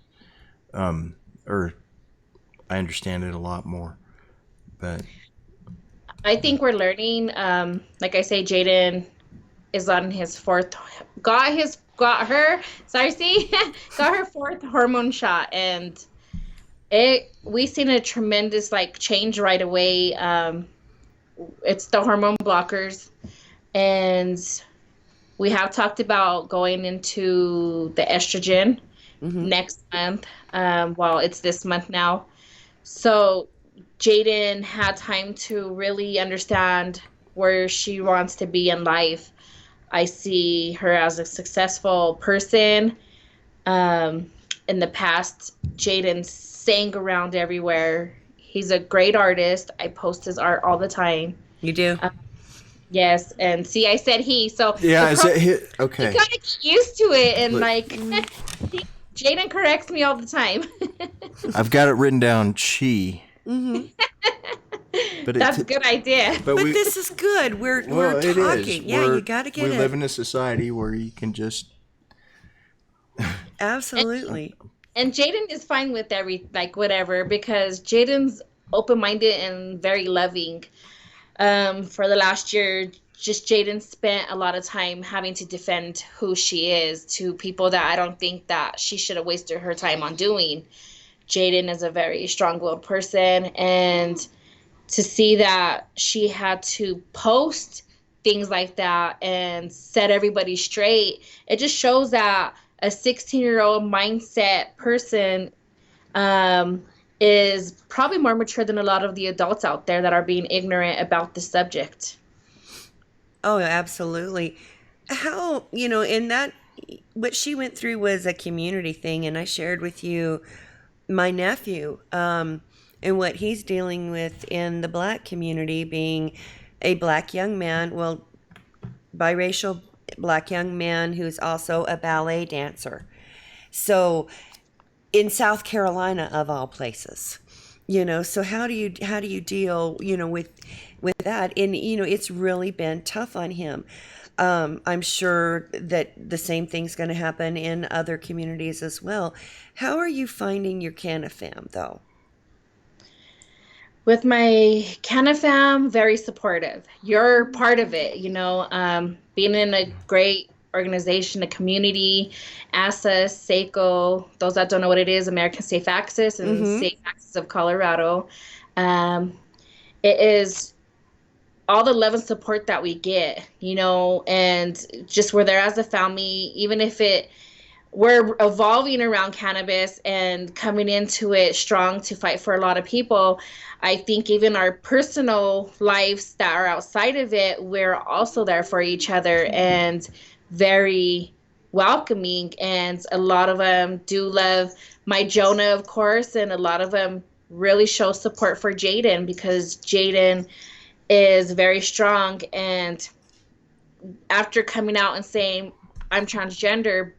Or I understand it a lot more. But I think we're learning. Like I say, Jaden is on his got her fourth hormone shot, and we seen a tremendous like change right away. It's the hormone blockers, and we have talked about going into the estrogen next month. Well, it's this month now. So Jaden had time to really understand where she wants to be in life. I see her as a successful person. In the past, Jaden sang around everywhere. He's a great artist. I post his art all the time. You do? Yes, and see, I said he. So yeah, okay. You gotta get used to it, and like Jaden corrects me all the time. I've got it written down. She. But that's a good idea. But this is good. We're talking. Yeah, you got to get it. We live in a society where you can just. Absolutely. And Jaden is fine with whatever, because Jaden's open-minded and very loving. For the last year, just Jaden spent a lot of time having to defend who she is to people that I don't think that she should have wasted her time on doing. Jaden is a very strong-willed person, and to see that she had to post things like that and set everybody straight, it just shows that a 16-year-old mindset person is probably more mature than a lot of the adults out there that are being ignorant about the subject. Oh, absolutely. How, in that, what she went through was a community thing, and I shared with you my nephew and what he's dealing with in the Black community, being a Black young man, biracial Black young man who's also a ballet dancer. So in South Carolina, of all places, so how do you deal, with that? And, it's really been tough on him. I'm sure that the same thing's going to happen in other communities as well. How are you finding your Canafam, though? With my Canafam, very supportive. You're part of it, being in a great organization, a community, ASA, SACO, those that don't know what it is, American Safe Access and Safe Access of Colorado. It is all the love and support that we get, and just we're there as a family, even if we're evolving around cannabis and coming into it strong to fight for a lot of people. I think even our personal lives that are outside of it, we're also there for each other and very welcoming. And a lot of them do love my Jonah, of course, and a lot of them really show support for Jaden, because Jaden is very strong. And after coming out and saying, I'm transgender,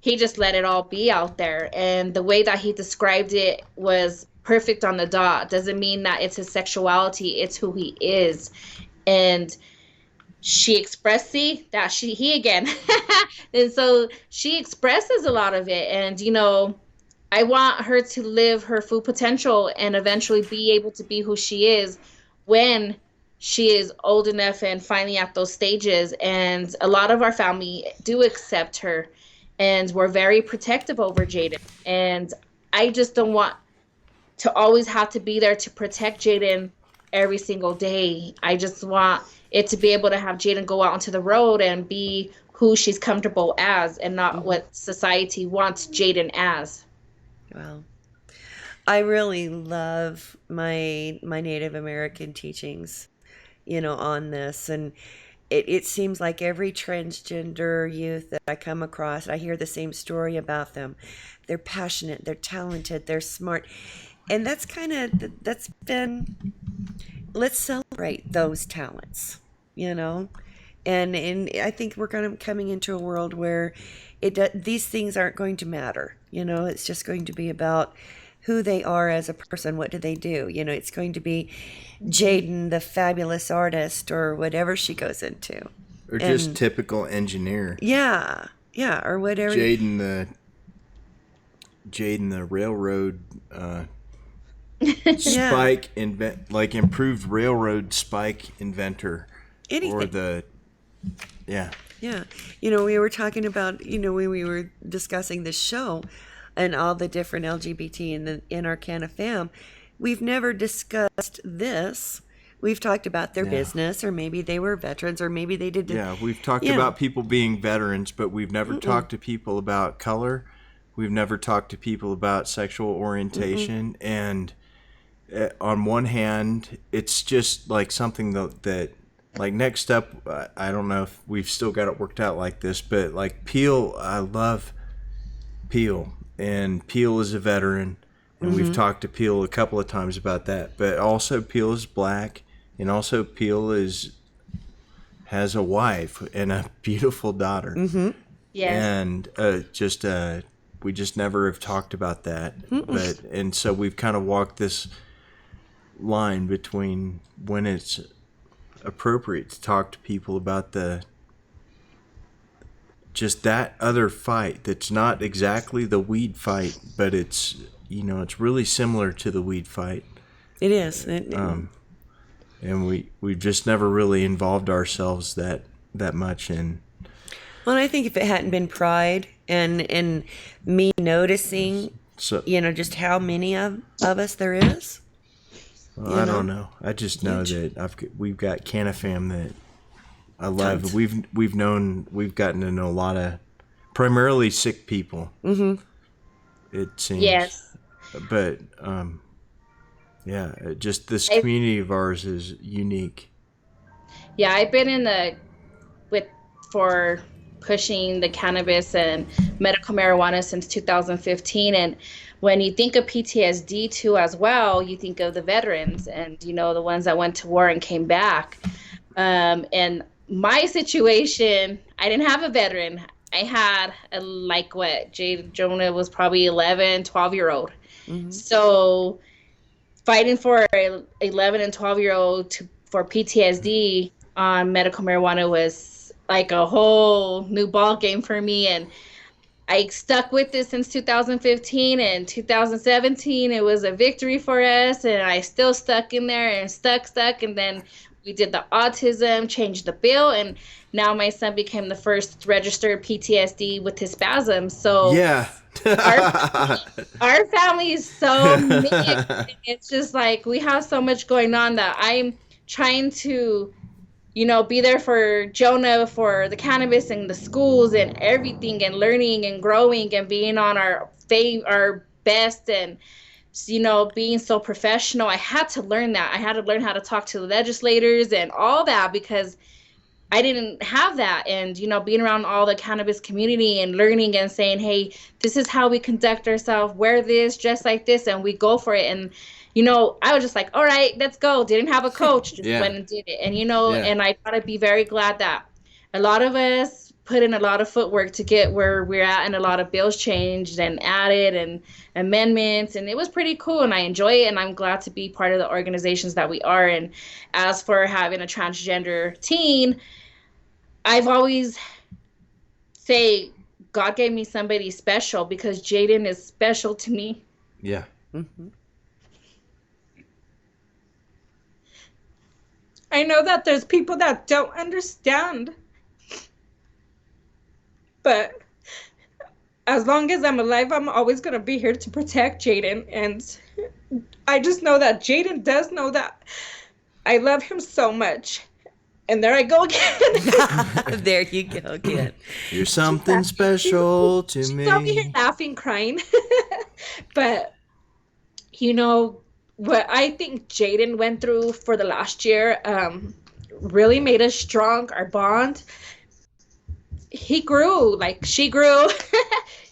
he just let it all be out there. And the way that he described it was perfect on the dot. Doesn't mean that it's his sexuality, it's who he is. And she expressed he again. And so she expresses a lot of it. And, I want her to live her full potential and eventually be able to be who she is when she is old enough and finally at those stages. And a lot of our family do accept her. And we're very protective over Jaden. And I just don't want to always have to be there to protect Jaden every single day. I just want it to be able to have Jaden go out onto the road and be who she's comfortable as, and not what society wants Jaden as. Well, I really love my Native American teachings, on this. And it seems like every transgender youth that I come across, I hear the same story about them. They're passionate, they're talented, they're smart. And that's let's celebrate those talents, And I think we're coming into a world where these things aren't going to matter. It's just going to be about who they are as a person. What do they do? It's going to be Jaden, the fabulous artist, or whatever she goes into. Or just typical engineer. Yeah, or whatever. Jaden the railroad spike improved railroad spike inventor. Anything. Or the Yeah. Yeah. We were talking about, when we were discussing this show and all the different LGBT in our Canna fam, we've never discussed this. We've talked about their business, or maybe they were veterans, or maybe they did. Yeah, we've talked about people being veterans, but we've never talked to people about color. We've never talked to people about sexual orientation. And on one hand, it's just like something that like next up, I don't know if we've still got it worked out like this, but like Peel, I love Peel, and Peel is a veteran, and we've talked to Peel a couple of times about that. But also Peel is black, and also Peel has a wife and a beautiful daughter. Yes. And we just never have talked about that. And so we've kind of walked this line between when it's appropriate to talk to people about just that other fight that's not exactly the weed fight, but it's it's really similar to the weed fight. It is. And we've just never really involved ourselves that much in. Well, I think if it hadn't been Pride and me noticing, just how many of us there is. Well, I don't know. I just know that we've got Canafam that I love. Tons. We've gotten to know a lot of primarily sick people. It seems. Yes. But just this community of ours is unique. Yeah, I've been for pushing the cannabis and medical marijuana since 2015, and when you think of PTSD too as well, you think of the veterans and the ones that went to war and came back. And my situation, I didn't have a veteran. I had Jonah was probably 11, 12-year-old. So fighting for 11 and 12-year-old for PTSD on medical marijuana was like a whole new ball game for me, and I stuck with it since 2015, and 2017 it was a victory for us, and I still stuck in there and stuck, and then we did the autism, changed the bill, and now my son became the first registered PTSD with his spasms. So yeah. our family is so mixed. It's just like we have so much going on that I'm trying to be there for Jonah, for the cannabis and the schools and everything, and learning and growing and being on our best, and being so professional. I had to learn that. I had to learn how to talk to the legislators and all that, because I didn't have that. And being around all the cannabis community and learning and saying, hey, this is how we conduct ourselves, wear this, dress like this, and we go for it. And I was just like, all right, let's go. Didn't have a coach, just went and did it. And and I gotta be very glad that a lot of us put in a lot of footwork to get where we're at, and a lot of bills changed and added and amendments, and it was pretty cool, and I enjoy it, and I'm glad to be part of the organizations that we are. And as for having a transgender teen, I've always say God gave me somebody special, because Jaden is special to me. Yeah. I know that there's people that don't understand, but as long as I'm alive, I'm always going to be here to protect Jaden. And I just know that Jaden does know that I love him so much. And there I go again. There you go again. You're something special to me. I'll be here laughing, crying. But, what I think Jaden went through for the last year really made us strong, our bond. He grew, like she grew.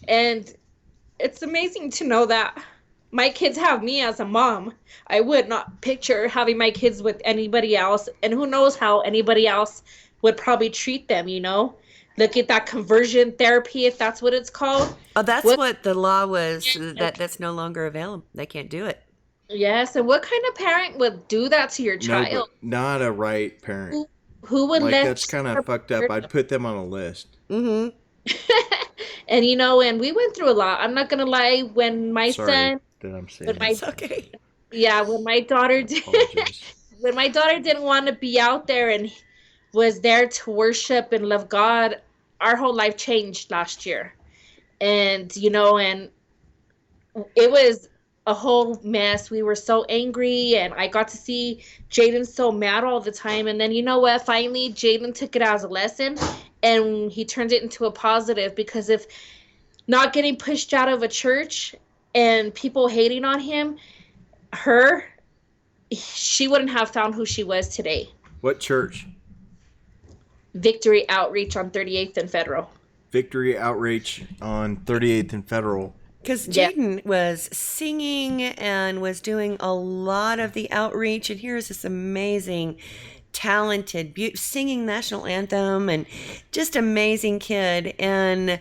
And it's amazing to know that my kids have me as a mom. I would not picture having my kids with anybody else. And who knows how anybody else would probably treat them, Look at that conversion therapy, if that's what it's called. Oh, that's what the law was, that's no longer available. They can't do it. Yes, and what kind of parent would do that to your child? No, but not a right parent. Who would let that's kind of fucked up. I'd put them on a list. Mm-hmm. And and we went through a lot. I'm not gonna lie. When my son, that I'm saying. It's okay. Yeah, when my daughter didn't want to be out there, and was there to worship and love God, our whole life changed last year. And, and it was a whole mess. We were so angry, and I got to see Jaden so mad all the time. And then, you know what? Finally, Jaden took it as a lesson, and he turned it into a positive, because if not getting pushed out of a church and people hating on her, she wouldn't have found who she was today. What church? Victory Outreach on 38th and Federal. Victory Outreach on 38th and Federal. Because Jaden was singing and was doing a lot of the outreach, and here's this amazing, talented, singing national anthem, and just amazing kid. And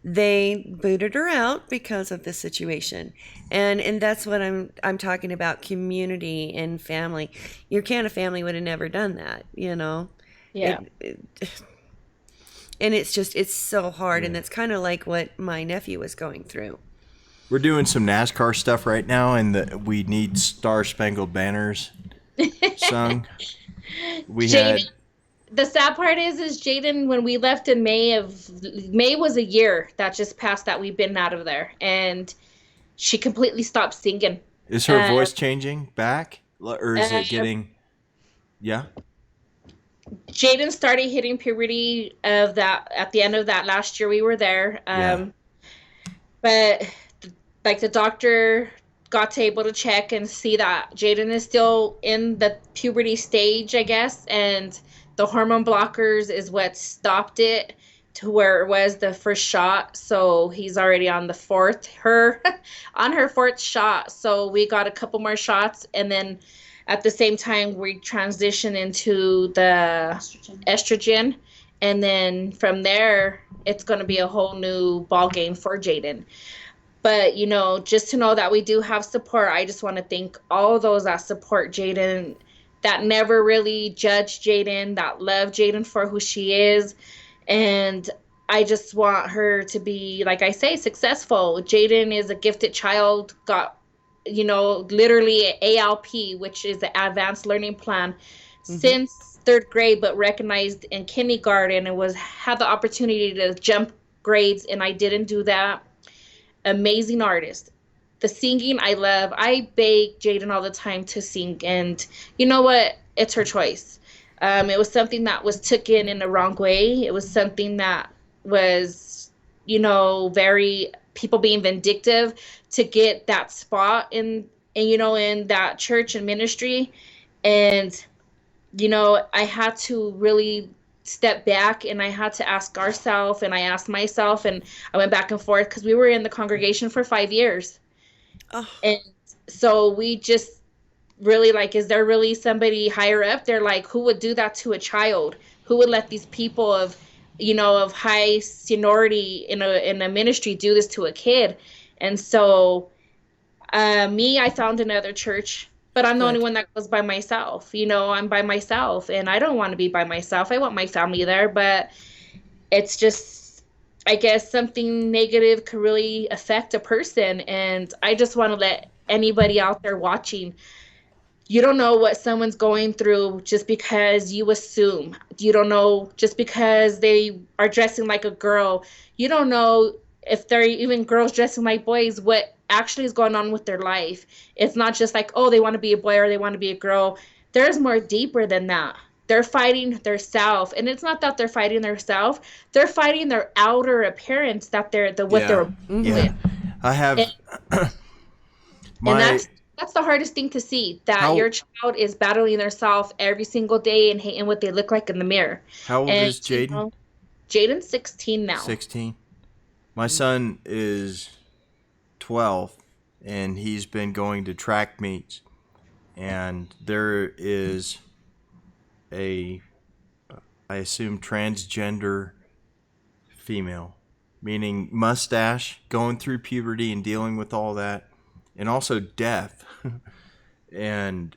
they booted her out because of the situation, and that's what I'm talking about. Community and family. Your Canna family would have never done that, Yeah. And it's so hard, and it's kind of like what my nephew was going through. We're doing some NASCAR stuff right now, and we need Star Spangled Banners sung. The sad part is Jaden, when we left in May was a year that just passed that we've been out of there, and she completely stopped singing. Is her voice changing back, or is it getting? Yeah. Jaden started hitting puberty at the end of that last year we were there. But like the doctor got able to check and see that Jaden is still in the puberty stage, I guess, and the hormone blockers is what stopped it to where it was the first shot. So he's already on her fourth shot. So we got a couple more shots, and then at the same time we transition into the estrogen. And then from there, it's going to be a whole new ball game for Jaden. But, just to know that we do have support, I just want to thank all those that support Jaden, that never really judged Jaden, that love Jaden for who she is. And I just want her to be, like I say, successful. Jaden is a gifted child, got, literally ALP, which is the Advanced Learning Plan, since third grade, but recognized in kindergarten, and had the opportunity to jump grades, and I didn't do that. Amazing artist. The singing, I love. I beg Jaden all the time to sing, and you know what? It's her choice. It was something that was taken in the wrong way. It was something that was, very people being vindictive to get that spot in that church and ministry. And, I had to really step back, and I had to ask ourselves, and I asked myself, and I went back and forth, because we were in the congregation for 5 years. Oh. And so we just really is there really somebody higher up there, who would do that to a child? Who would let these people of high seniority in a ministry do this to a kid? And so I found another church. But I'm the only one that goes by myself. I'm by myself, and I don't want to be by myself. I want my family there, but it's just, I guess, something negative could really affect a person. And I just want to let anybody out there watching, you don't know what someone's going through just because you assume. You don't know just because they are dressing like a girl. You don't know if they're even girls dressing like boys, what actually is going on with their life. It's not just they want to be a boy or they want to be a girl. There's more deeper than that. They're fighting their self, and it's not that they're fighting their self. They're fighting their outer appearance, that they're with. I have and that's the hardest thing to see, that your child is battling their self every single day and hating what they look like in the mirror. How old is Jaden? Jaden's 16 now. 16. My son is 12, and he's been going to track meets, and there is I assume, transgender female, meaning mustache, going through puberty and dealing with all that, and also deaf, and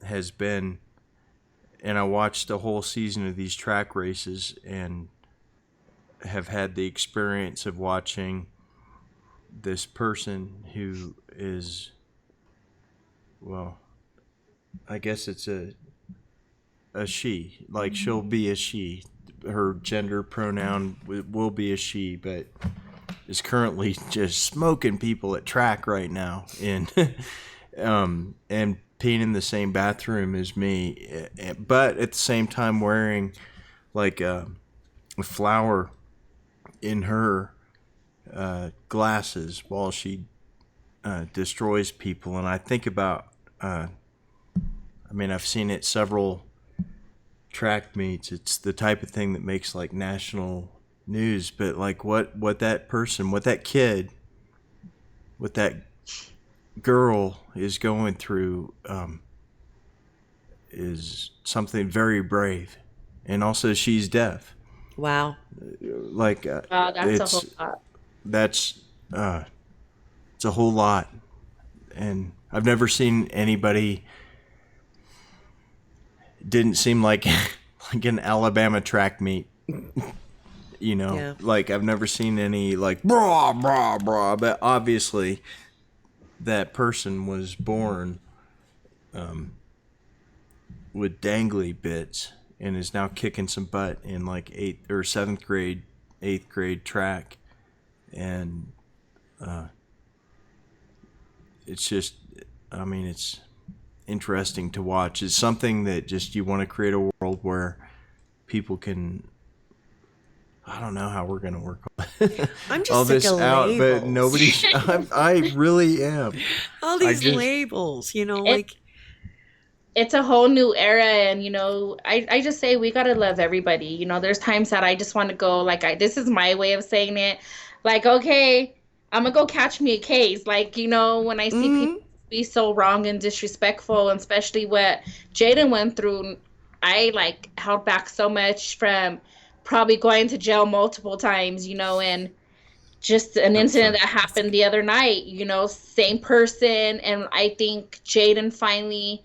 has been, and I watched the whole season of these track races and have had the experience of watching this person who is, well, I guess it's a she. Like she'll be a she. Her gender pronoun will be a she, but is currently just smoking people at track right now, and and peeing in the same bathroom as me, but at the same time wearing like a flower in her glasses while she destroys people. And I think about, I mean, I've seen it several track meets. It's the type of thing that makes like national news, but like what that person, what that kid, what that girl is going through is something very brave. And also she's deaf. Wow. Like Wow, that's a whole lot. That's it's a whole lot. And I've never seen anybody, didn't seem like like an Alabama track meet. You know, Yeah. like I've never seen any like brah brah brah, but obviously that person was born with dangly bits and is now kicking some butt in like 8th or 8th grade track. And it's just, I mean, it's interesting to watch. It's something that just, you want to create a world where people can, I don't know how we're going to work I'm just all sick this of out, labels. but nobody, I really am. All these labels, you know, like. It's a whole new era, and, you know, I just say we got to love everybody. You know, there's times that I just want to go, like, this is my way of saying it. Like, okay, I'm going to go catch me a case. Like, you know, when I see people be so wrong and disrespectful, and especially what Jaden went through, I, like, held back so much from probably going to jail multiple times, you know, and just an incident that happened the other night, you know, same person. And I think Jaden finally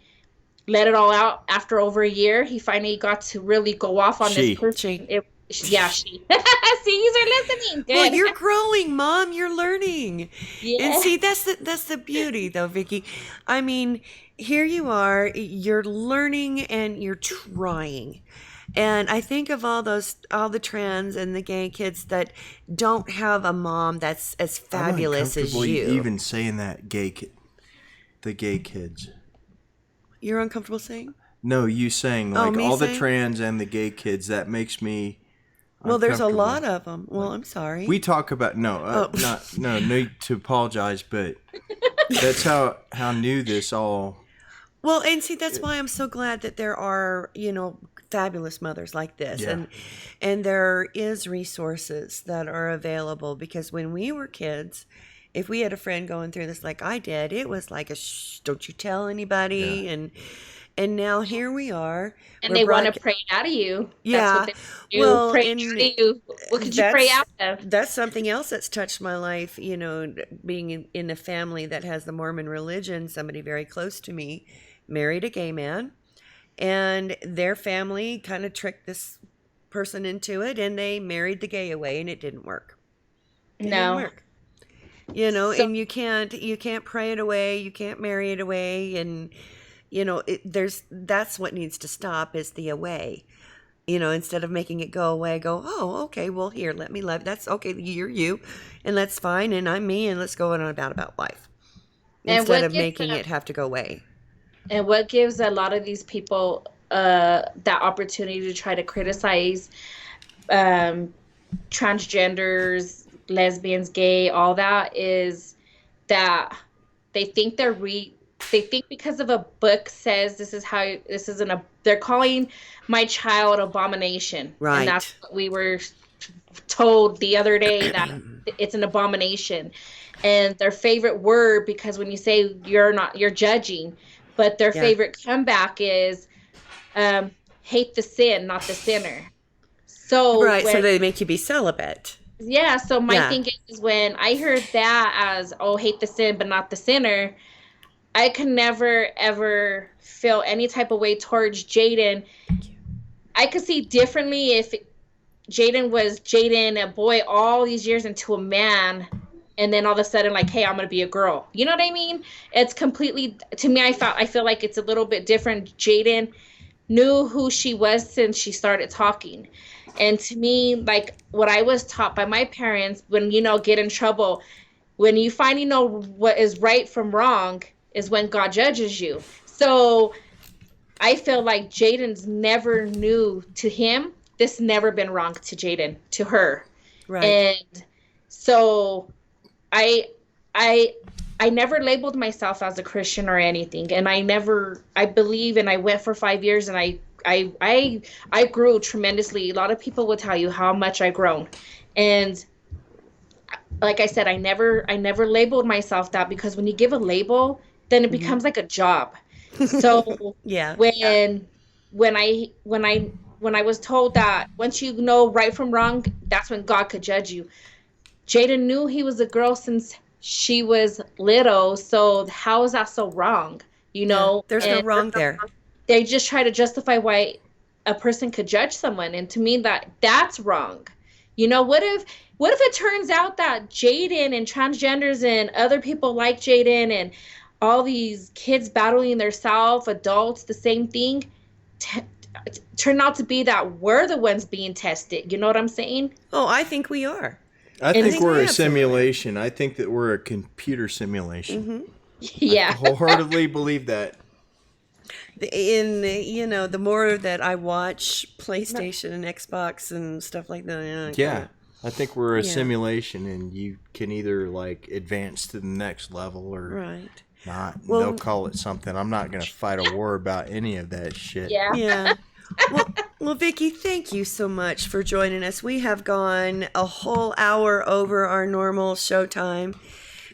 let it all out after over a year. He finally got to really go off on this person. She. See, you are listening. Good. Well, you're growing, Mom. You're learning. Yeah. And see, that's the beauty, though, Vicky. I mean, here you are. You're learning and you're trying. And I think of all the trans and the gay kids that don't have a mom that's as fabulous as you. Even saying that the gay kids. You're uncomfortable saying? No, you saying like all the trans and the gay kids. That makes me. Well, there's a lot of them. Well, I'm sorry. We talk about no need to apologize, but that's how new this all. Well, and see, that's why I'm so glad that there are, you know, fabulous mothers like this, and there is resources that are available, because when we were kids, if we had a friend going through this like I did, it was like a shh, don't you tell anybody, and now here we are. And they want to pray it out of you. Yeah. That's what they do. Well, pray out of you. What could you pray out of? That's something else that's touched my life, you know, being in a family that has the Mormon religion. Somebody very close to me married a gay man, and their family kind of tricked this person into it, and they married the gay away, and it didn't work. It didn't work. You know, and you can't pray it away, you can't marry it away, and you know, that's what needs to stop, is the away. You know, instead of making it go away, go, oh, okay, well, here, let me love. That's okay, you're you, and that's fine, and I'm me, and let's go on about life. Instead of making it have to go away. And what gives a lot of these people that opportunity to try to criticize transgenders, lesbians, gay, all that, is that they think they think because of a book says they're calling my child abomination. Right. And that's what we were told the other day, that it's an abomination. And their favorite word, because when you say you're judging, but their favorite comeback is hate the sin, not the sinner. So so they make you be celibate. Yeah, so my thing is when I heard that as, hate the sin but not the sinner, I could never, ever feel any type of way towards Jaden. I could see differently if Jaden was Jaden, a boy, all these years into a man, and then all of a sudden, like, hey, I'm going to be a girl. You know what I mean? It's completely, to me, I feel like it's a little bit different. Jaden knew who she was since she started talking. And to me, like what I was taught by my parents, when get in trouble, when you finally know what is right from wrong is when God judges you. So I feel like Jaden's never knew to him. This never been wrong to Jaden, to her. Right. And so I never labeled myself as a Christian or anything. And I believe, and I went for 5 years, and I grew tremendously. A lot of people will tell you how much I've grown. And like I said, I never labeled myself that, because when you give a label, then it becomes like a job. So yeah. When I was told that once you know right from wrong, that's when God could judge you. Jaden knew he was a girl since she was little, so how is that so wrong? There's no wrong there. They just try to justify why a person could judge someone, and to me that's wrong. What if it turns out that Jaden and transgenders and other people like Jaden and all these kids battling their self, adults, the same thing, turn out to be that we're the ones being tested? You know what I'm saying? Oh, I think we are. I think we're a simulation. I think that we're a computer simulation. Mm-hmm. Yeah. I wholeheartedly believe that. The more that I watch PlayStation and Xbox and stuff like that. Yeah. I think we're a simulation, and you can either advance to the next level or not. Well, they'll call it something. I'm not going to fight a war about any of that shit. Yeah. Yeah. Well, Vicki, thank you so much for joining us. We have gone a whole hour over our normal show time.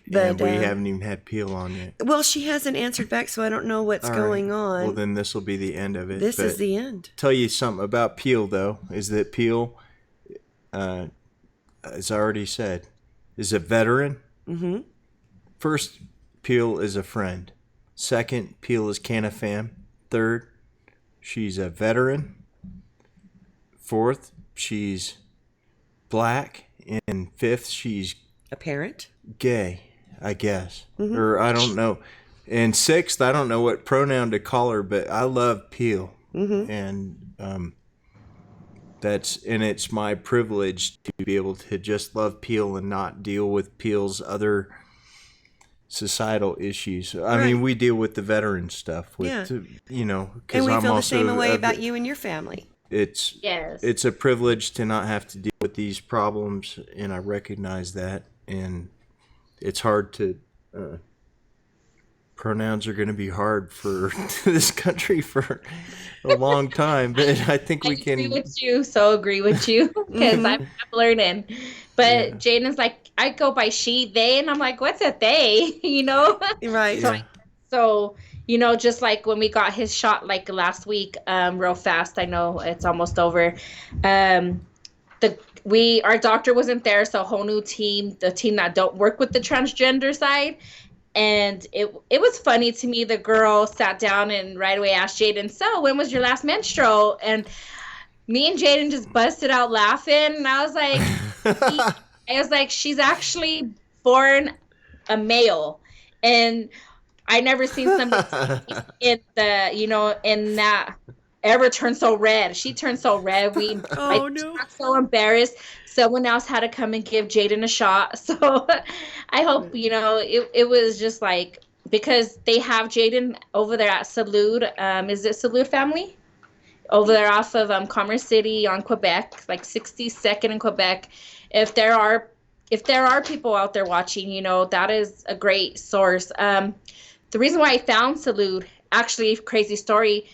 But, and we haven't even had Peel on yet. Well, she hasn't answered back, so I don't know what's going on. Well, then this will be the end of it. This is the end. Tell you something about Peel, though, is that Peel, as I already said, is a veteran. Mm-hmm. First, Peel is a friend. Second, Peel is Canafam. Third, she's a veteran. Fourth, she's black. And fifth, she's a parent. Gay, I guess. Mm-hmm. Or I don't know. And sixth, I don't know what pronoun to call her, but I love Peel. Mm-hmm. And it's my privilege to be able to just love Peel and not deal with Peel's other societal issues. I mean, we deal with the veteran stuff. With, and we feel the same way about you and your family. It's a privilege to not have to deal with these problems, and I recognize that. And it's hard to pronouns are going to be hard for this country for a long time, but I think we can agree with you because I'm learning. But Jaden's like, I go by she, they, and I'm like, what's a they? Right. So just like when we got his shot last week, real fast, I know it's almost over. Our doctor wasn't there, so a whole new team, the team that don't work with the transgender side. And it was funny to me. The girl sat down and right away asked Jaden, so when was your last menstrual? And me and Jaden just busted out laughing. And I was like, she's actually born a male. And I never seen somebody in that ever turn so red. She turned so red. I got so embarrassed. Someone else had to come and give Jaden a shot. So I hope, it was just because they have Jaden over there at Salud. Is it Salud family? Over there off of Commerce City on Quebec, 62nd in Quebec. If there are people out there watching, that is a great source. The reason why I found Salud, actually, crazy story,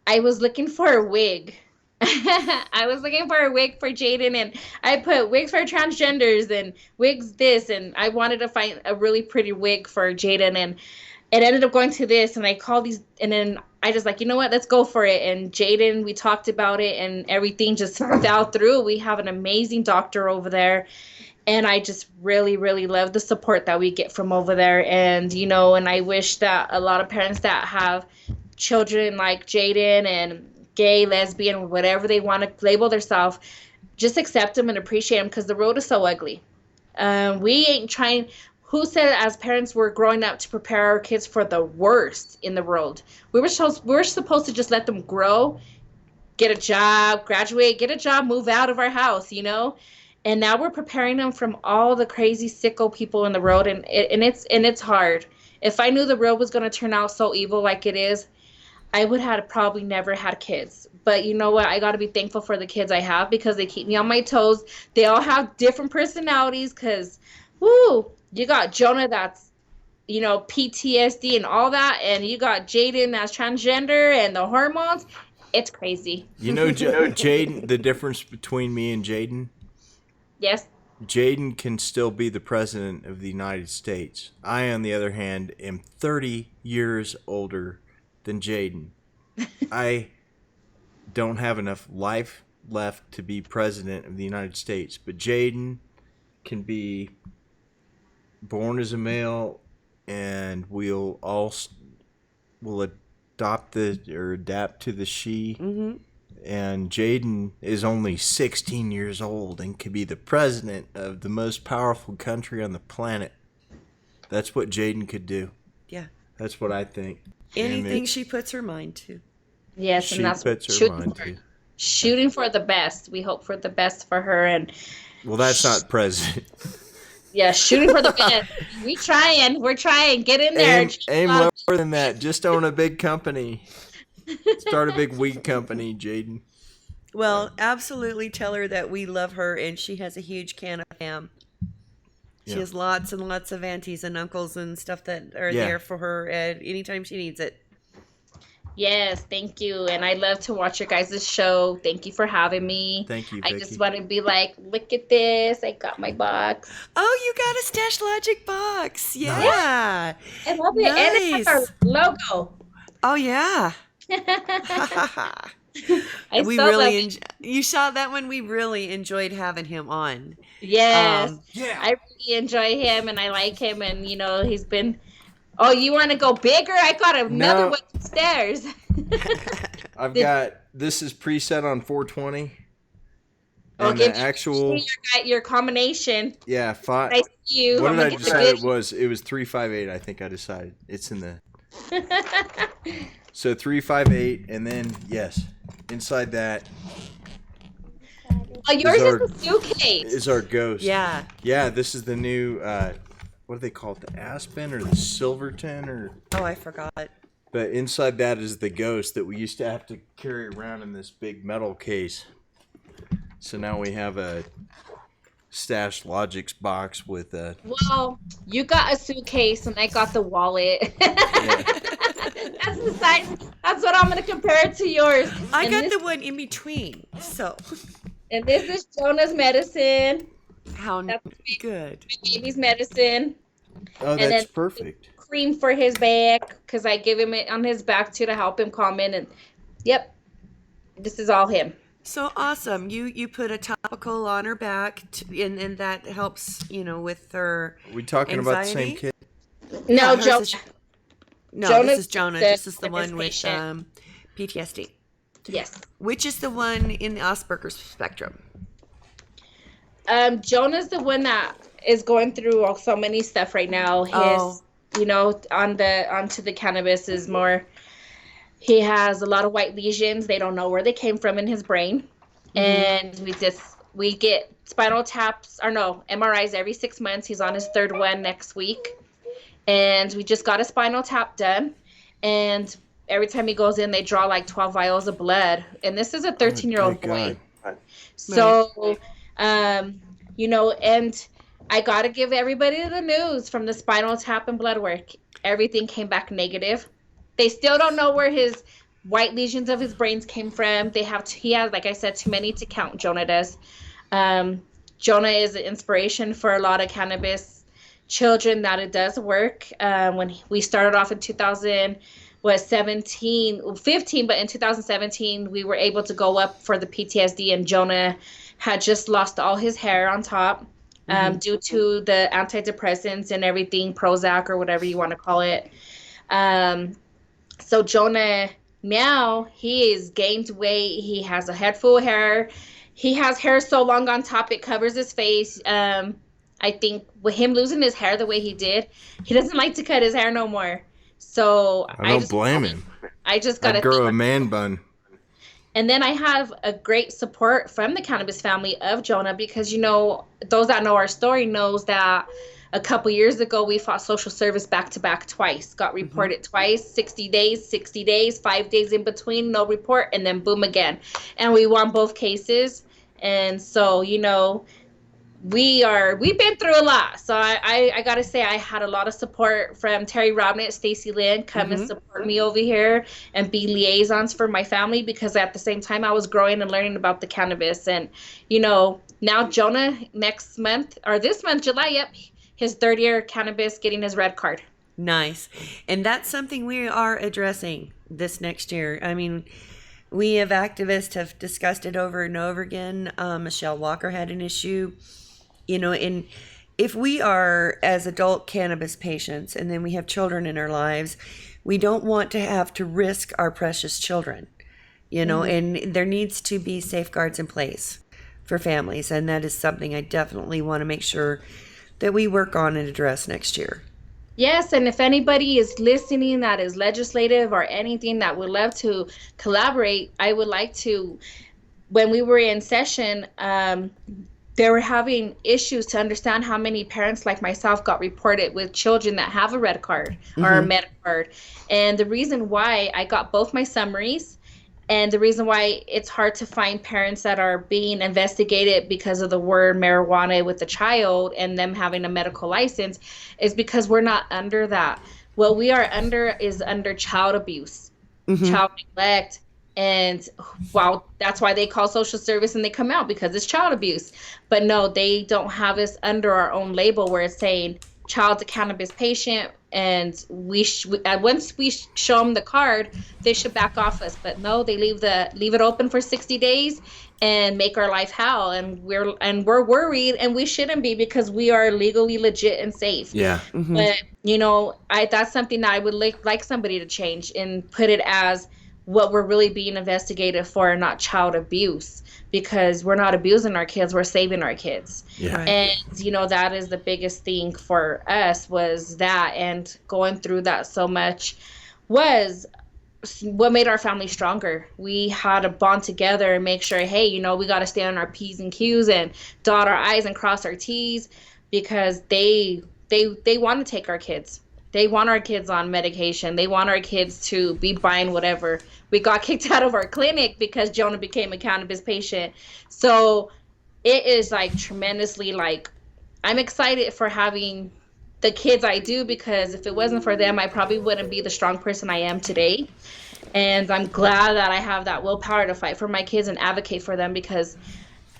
I was looking for a wig. I was looking for a wig for Jaden, and I put wigs for transgenders and wigs this, and I wanted to find a really pretty wig for Jaden, and it ended up going to this, and I called these, and then I just you know what, let's go for it. And Jaden, we talked about it, and everything just fell through. We have an amazing doctor over there, and I just really, really love the support that we get from over there. And, and I wish that a lot of parents that have children like Jaden and gay, lesbian, whatever they want to label themselves, just accept them and appreciate them, because the road is so ugly. We ain't trying. who said as parents we're growing up to prepare our kids for the worst in the world? We were supposed to just let them grow, get a job, graduate, get a job, move out of our house, you know? And now we're preparing them from all the crazy sicko people in the world, and it's hard. If I knew the world was going to turn out so evil like it is, I would have probably never had kids. But you know what? I got to be thankful for the kids I have because they keep me on my toes. They all have different personalities because, woo, you got Jonah that's, you know, PTSD and all that. And you got Jaden that's transgender and the hormones. It's crazy. You know, Jaden, the difference between me and Jaden? Yes. Jaden can still be the president of the United States. I, on the other hand, am 30 years older than Jaden. I don't have enough life left to be president of the United States, but Jaden can be born as a male, and we'll adapt to the she. Mm-hmm. And Jaden is only 16 years old and can be the president of the most powerful country on the planet. That's what Jaden could do. Yeah. That's what I think. Anything she puts her mind to. Yes, and that's shooting for the best. We hope for the best for her, and well, that's not president. Yeah, shooting for the best. We're trying. Get in there. Aim lower than that. Just own a big company. Start a big weed company, Jaden. Well, absolutely tell her that we love her, and she has a huge can of ham. She has lots and lots of aunties and uncles and stuff that are there for her at any time she needs it. Yes, thank you. And I love to watch your guys' show. Thank you for having me. Thank you, Vicky. I just want to be like, look at this. I got my box. Oh, you got a Stash Logic box. Yeah. I love it. Nice. And it has our logo. Oh, yeah. You saw that one. We really enjoyed having him on. Yes. I really enjoy him, and I like him, and, you know, he's been... Oh, you want to go bigger? I got another one upstairs. This is preset on 420. And the actual... Your combination. Yeah, five. I see you. What did I decide it was? It was 358, I think I decided. It's in the... So 358, and then, yes, inside that... Oh, yours is a suitcase. Is our ghost. Yeah. Yeah, this is the new... what do they call it? The Aspen or the Silverton or? Oh, I forgot. But inside that is the ghost that we used to have to carry around in this big metal case. So now we have a Stash Logics box with a... Well, you got a suitcase and I got the wallet. That's the size. That's what I'm going to compare it to yours. I got the one in between, so... And this is Jonah's medicine. How good. My baby's medicine. Oh, that's perfect. Cream for his back, because I give him it on his back too to help him calm in. And yep, this is all him. So awesome. You put a topical on her back, and that helps, you know, with her Are we talking anxiety? About the same kid? No, Jonah. This is Jonah. This is the one with PTSD. Yes. Which is the one in the Asperger's spectrum? Jonah's the one that is going through so many stuff right now. You know, onto the cannabis is more. He has a lot of white lesions. They don't know where they came from in his brain, and we get spinal taps or MRIs every 6 months. He's on his third one next week, and we just got a spinal tap done, and every time he goes in, they draw like 12 vials of blood, and this is a 13-year-old boy. So. You know, and I got to give everybody the news from the spinal tap and blood work. Everything came back negative. They still don't know where his white lesions of his brains came from. He has, like I said, too many to count. Jonah does. Jonah is an inspiration for a lot of cannabis children that it does work. When we started off in 15, but in 2017, we were able to go up for the PTSD, and Jonah had just lost all his hair on top due to the antidepressants and everything, Prozac or whatever you want to call it. So Jonah, now he is gained weight. He has a head full of hair. He has hair so long on top it covers his face. I think with him losing his hair the way he did, he doesn't like to cut his hair no more. So I don't blame him. I just I'd gotta grow think. a man bun. And then I have a great support from the cannabis family of Jonah, because, those that know our story knows that a couple years ago we fought social service back to back twice, got reported twice, 60 days, 5 days in between, no report, and then boom again. And we won both cases. And so, we've been through a lot. So I gotta say, I had a lot of support from Terry Robnett, Stacy Lynn, come and support me over here and be liaisons for my family, because at the same time I was growing and learning about the cannabis. And now Jonah, next month, or this month, July, his third year cannabis, getting his red card. Nice. And that's something we are addressing this next year. I mean, we have activists have discussed it over and over again. Michelle Walker had an issue. And if we are, as adult cannabis patients, and then we have children in our lives, we don't want to have to risk our precious children, and there needs to be safeguards in place for families. And that is something I definitely want to make sure that we work on and address next year. Yes, and if anybody is listening that is legislative or anything that would love to collaborate, I would like to, when we were in session, they were having issues to understand how many parents like myself got reported with children that have a red card or a med card. And the reason why I got both my summaries, and the reason why it's hard to find parents that are being investigated because of the word marijuana with the child and them having a medical license, is because we're not under that. What we are under is under child abuse, child neglect. And that's why they call social service and they come out, because it's child abuse. But no, they don't have us under our own label where it's saying child's a cannabis patient. And once we show them the card, they should back off us. But no, they leave it open for 60 days and make our life hell. And we're worried, and we shouldn't be, because we are legally legit and safe. Yeah. But that's something that I would like somebody to change and put it as what we're really being investigated for, and not child abuse, because we're not abusing our kids, we're saving our kids. Yeah. And that is the biggest thing for us, was that, and going through that so much was what made our family stronger. We had to bond together and make sure, hey, we got to stay on our P's and Q's and dot our I's and cross our T's, because they want to take our kids. They want our kids on medication. They want our kids to be buying whatever. We got kicked out of our clinic because Jonah became a cannabis patient. So it is tremendously I'm excited for having the kids I do, because if it wasn't for them, I probably wouldn't be the strong person I am today. And I'm glad that I have that willpower to fight for my kids and advocate for them, because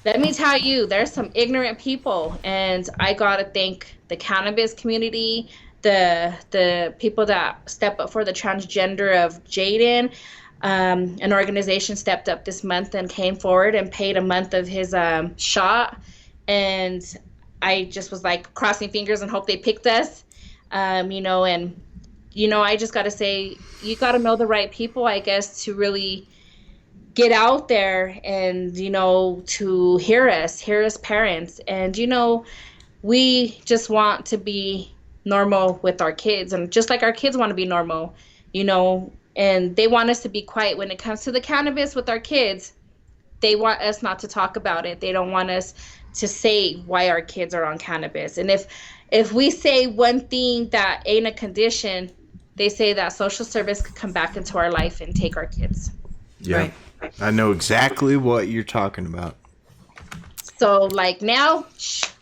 let me tell you, there's some ignorant people, and I got to thank the cannabis community, the people that step up for the transgender of Jaden. An organization stepped up this month and came forward and paid a month of his shot, and I just was crossing fingers and hope they picked us. I just got to say, you got to know the right people, I guess, to really get out there and to hear us parents. And we just want to be normal with our kids, and just like our kids want to be normal, and they want us to be quiet when it comes to the cannabis with our kids. They want us not to talk about it. They don't want us to say why our kids are on cannabis. And if we say one thing that ain't a condition, they say that social service could come back into our life and take our kids. Yeah. Right. I know exactly what you're talking about. So now,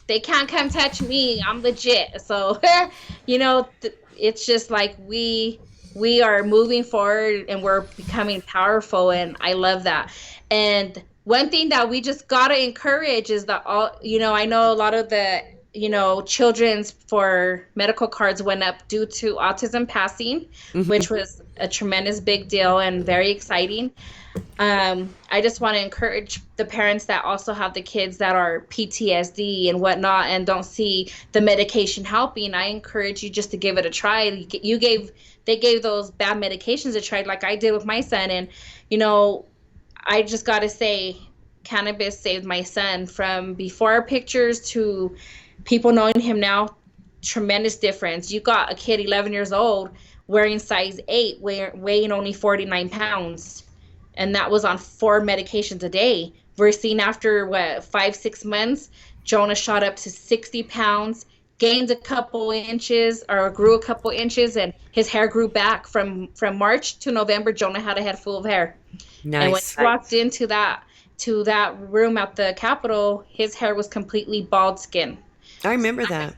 they can't come touch me. I'm legit. So, it's just we are moving forward and we're becoming powerful, and I love that. And one thing that we just got to encourage is that I know a lot of the, children's for medical cards went up due to autism passing, which was a tremendous big deal and very exciting. I just want to encourage the parents that also have the kids that are PTSD and whatnot and don't see the medication helping. I encourage you just to give it a try. They gave those bad medications a try, like I did with my son. And, I just got to say, cannabis saved my son from before pictures to people knowing him now, tremendous difference. You got a kid 11 years old wearing size 8, weighing only 49 pounds, and that was on 4 medications a day. We're seeing after 5-6 months, Jonah shot up to 60 pounds, gained a couple inches, or grew a couple inches, and his hair grew back from March to November. Jonah had a head full of hair. Nice. And when he walked into that room at the Capitol, his hair was completely bald skin. I remember that.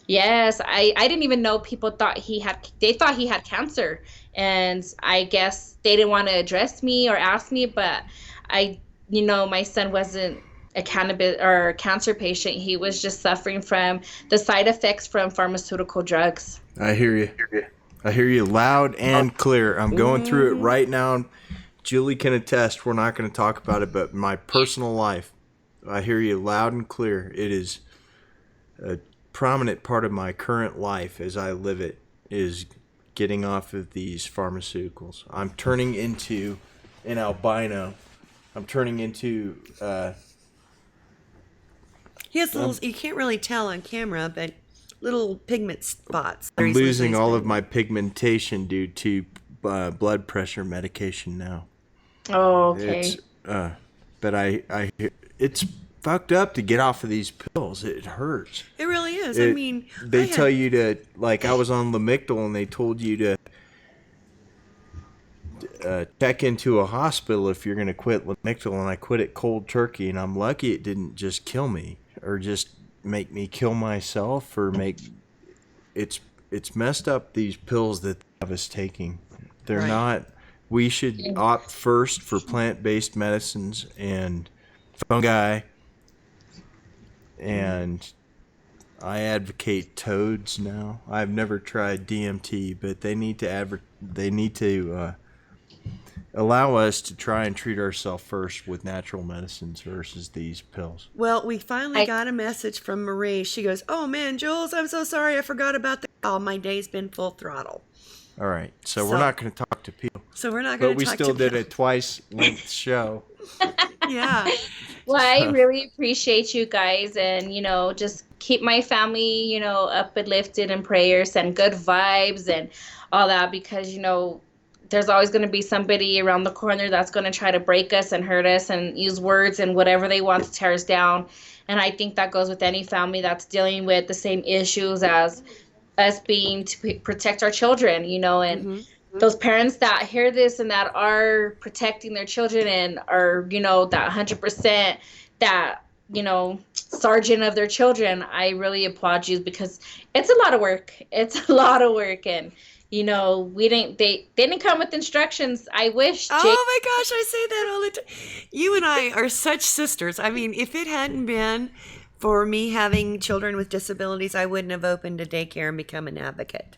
Yes, I didn't even know people thought he had cancer, and I guess they didn't want to address me or ask me, but my son wasn't a cannabis or cancer patient. He was just suffering from the side effects from pharmaceutical drugs. I hear you loud and clear. I'm going through it right now. Julie can attest. We're not going to talk about it, but my personal life, I hear you loud and clear. It is a prominent part of my current life as I live it, is getting off of these pharmaceuticals. I'm turning into an albino. I'm turning into he has little, you can't really tell on camera, but little pigment spots. I'm losing all of my pigmentation due to blood pressure medication now. Oh, okay. It's but I it's fucked up to get off of these pills. It hurts. It really is. They tell you to, like, I was on Lamictal and they told you to check into a hospital if you're going to quit Lamictal, and I quit it cold turkey, and I'm lucky it didn't just kill me or just make me kill myself or it's messed up, these pills that they have us taking. They're not. We should opt first for plant-based medicines and fungi. And I advocate toads now. I've never tried DMT, but they need to allow us to try and treat ourselves first with natural medicines versus these pills. Well, we finally got a message from Marie. She goes, "Oh man, Jules, I'm so sorry. I forgot about the call. My day's been full throttle." All right, so we're not going to talk to people. So we're not going to talk to people. But we still did a twice-length show. Yeah. Well, I really appreciate you guys, and just keep my family, up and lifted in prayers and good vibes and all that, because there's always going to be somebody around the corner that's going to try to break us and hurt us and use words and whatever they want to tear us down. And I think that goes with any family that's dealing with the same issues as us, being to protect our children, and those parents that hear this and that are protecting their children and are, that 100% that, sergeant of their children. I really applaud you, because it's a lot of work. It's a lot of work. And, they didn't come with instructions. I wish. Oh my gosh, I say that all the time. You and I are such sisters. I mean, if it hadn't been for me having children with disabilities, I wouldn't have opened a daycare and become an advocate.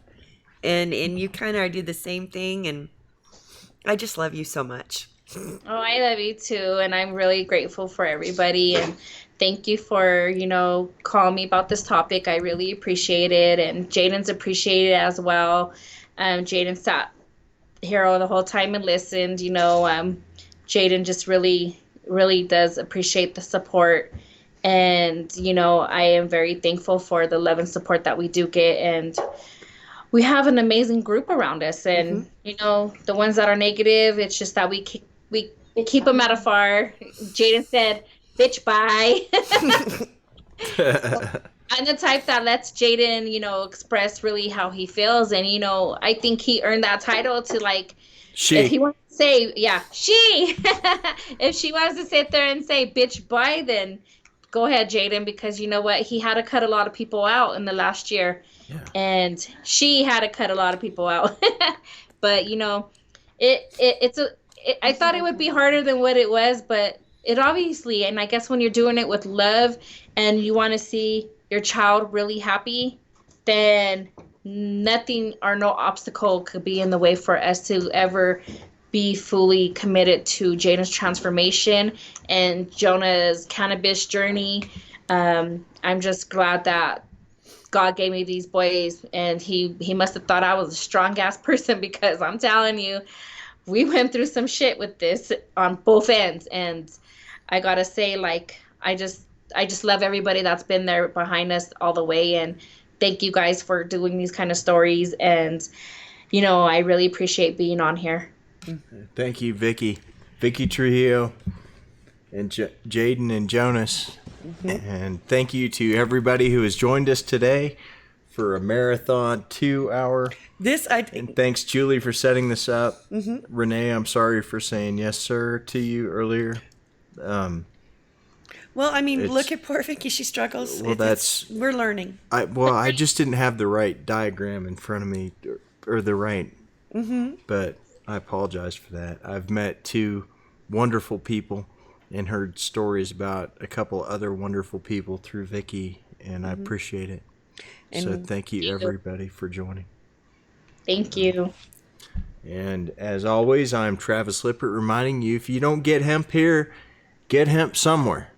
And you kind of do the same thing, and I just love you so much. Oh, I love you too, and I'm really grateful for everybody, and thank you for, calling me about this topic. I really appreciate it, and Jaden's appreciated it as well. Jaden sat here the whole time and listened. Jaden just really, really does appreciate the support. And, I am very thankful for the love and support that we do get. And we have an amazing group around us. And, the ones that are negative, it's just that we keep them at a far. Jaden said, "Bitch, bye." I'm the type that lets Jaden, express really how he feels. And, I think he earned that title to, like, she. If he wants to say, she. If she wants to sit there and say, "Bitch, bye," then go ahead, Jaden, because you know what? He had to cut a lot of people out in the last year. Yeah. And she had to cut a lot of people out. But, I thought it would be harder than what it was, but it obviously, and I guess when you're doing it with love and you want to see your child really happy, then nothing or no obstacle could be in the way for us to ever be fully committed to Jaden's transformation and Jonah's cannabis journey. I'm just glad that God gave me these boys, and he must have thought I was a strong ass person, because I'm telling you, we went through some shit with this on both ends. And I gotta say, like, I just I just love everybody that's been there behind us all the way, and thank you guys for doing these kind of stories. And I really appreciate being on here. Thank you, Vicky Trujillo, and Jaden and Jonas. And thank you to everybody who has joined us today for a marathon 2-hour. And thanks, Julie, for setting this up. Renee, I'm sorry for saying yes, sir, to you earlier. Well, I mean, look at poor Vicky. She struggles. Well, we're learning. I just didn't have the right diagram in front of me, or the right. But I apologize for that. I've met 2 wonderful people and heard stories about a couple other wonderful people through Vicky, and I appreciate it. So thank you, everybody, for joining. Thank you. And as always, I'm Travis Lippert reminding you, if you don't get hemp here, get hemp somewhere.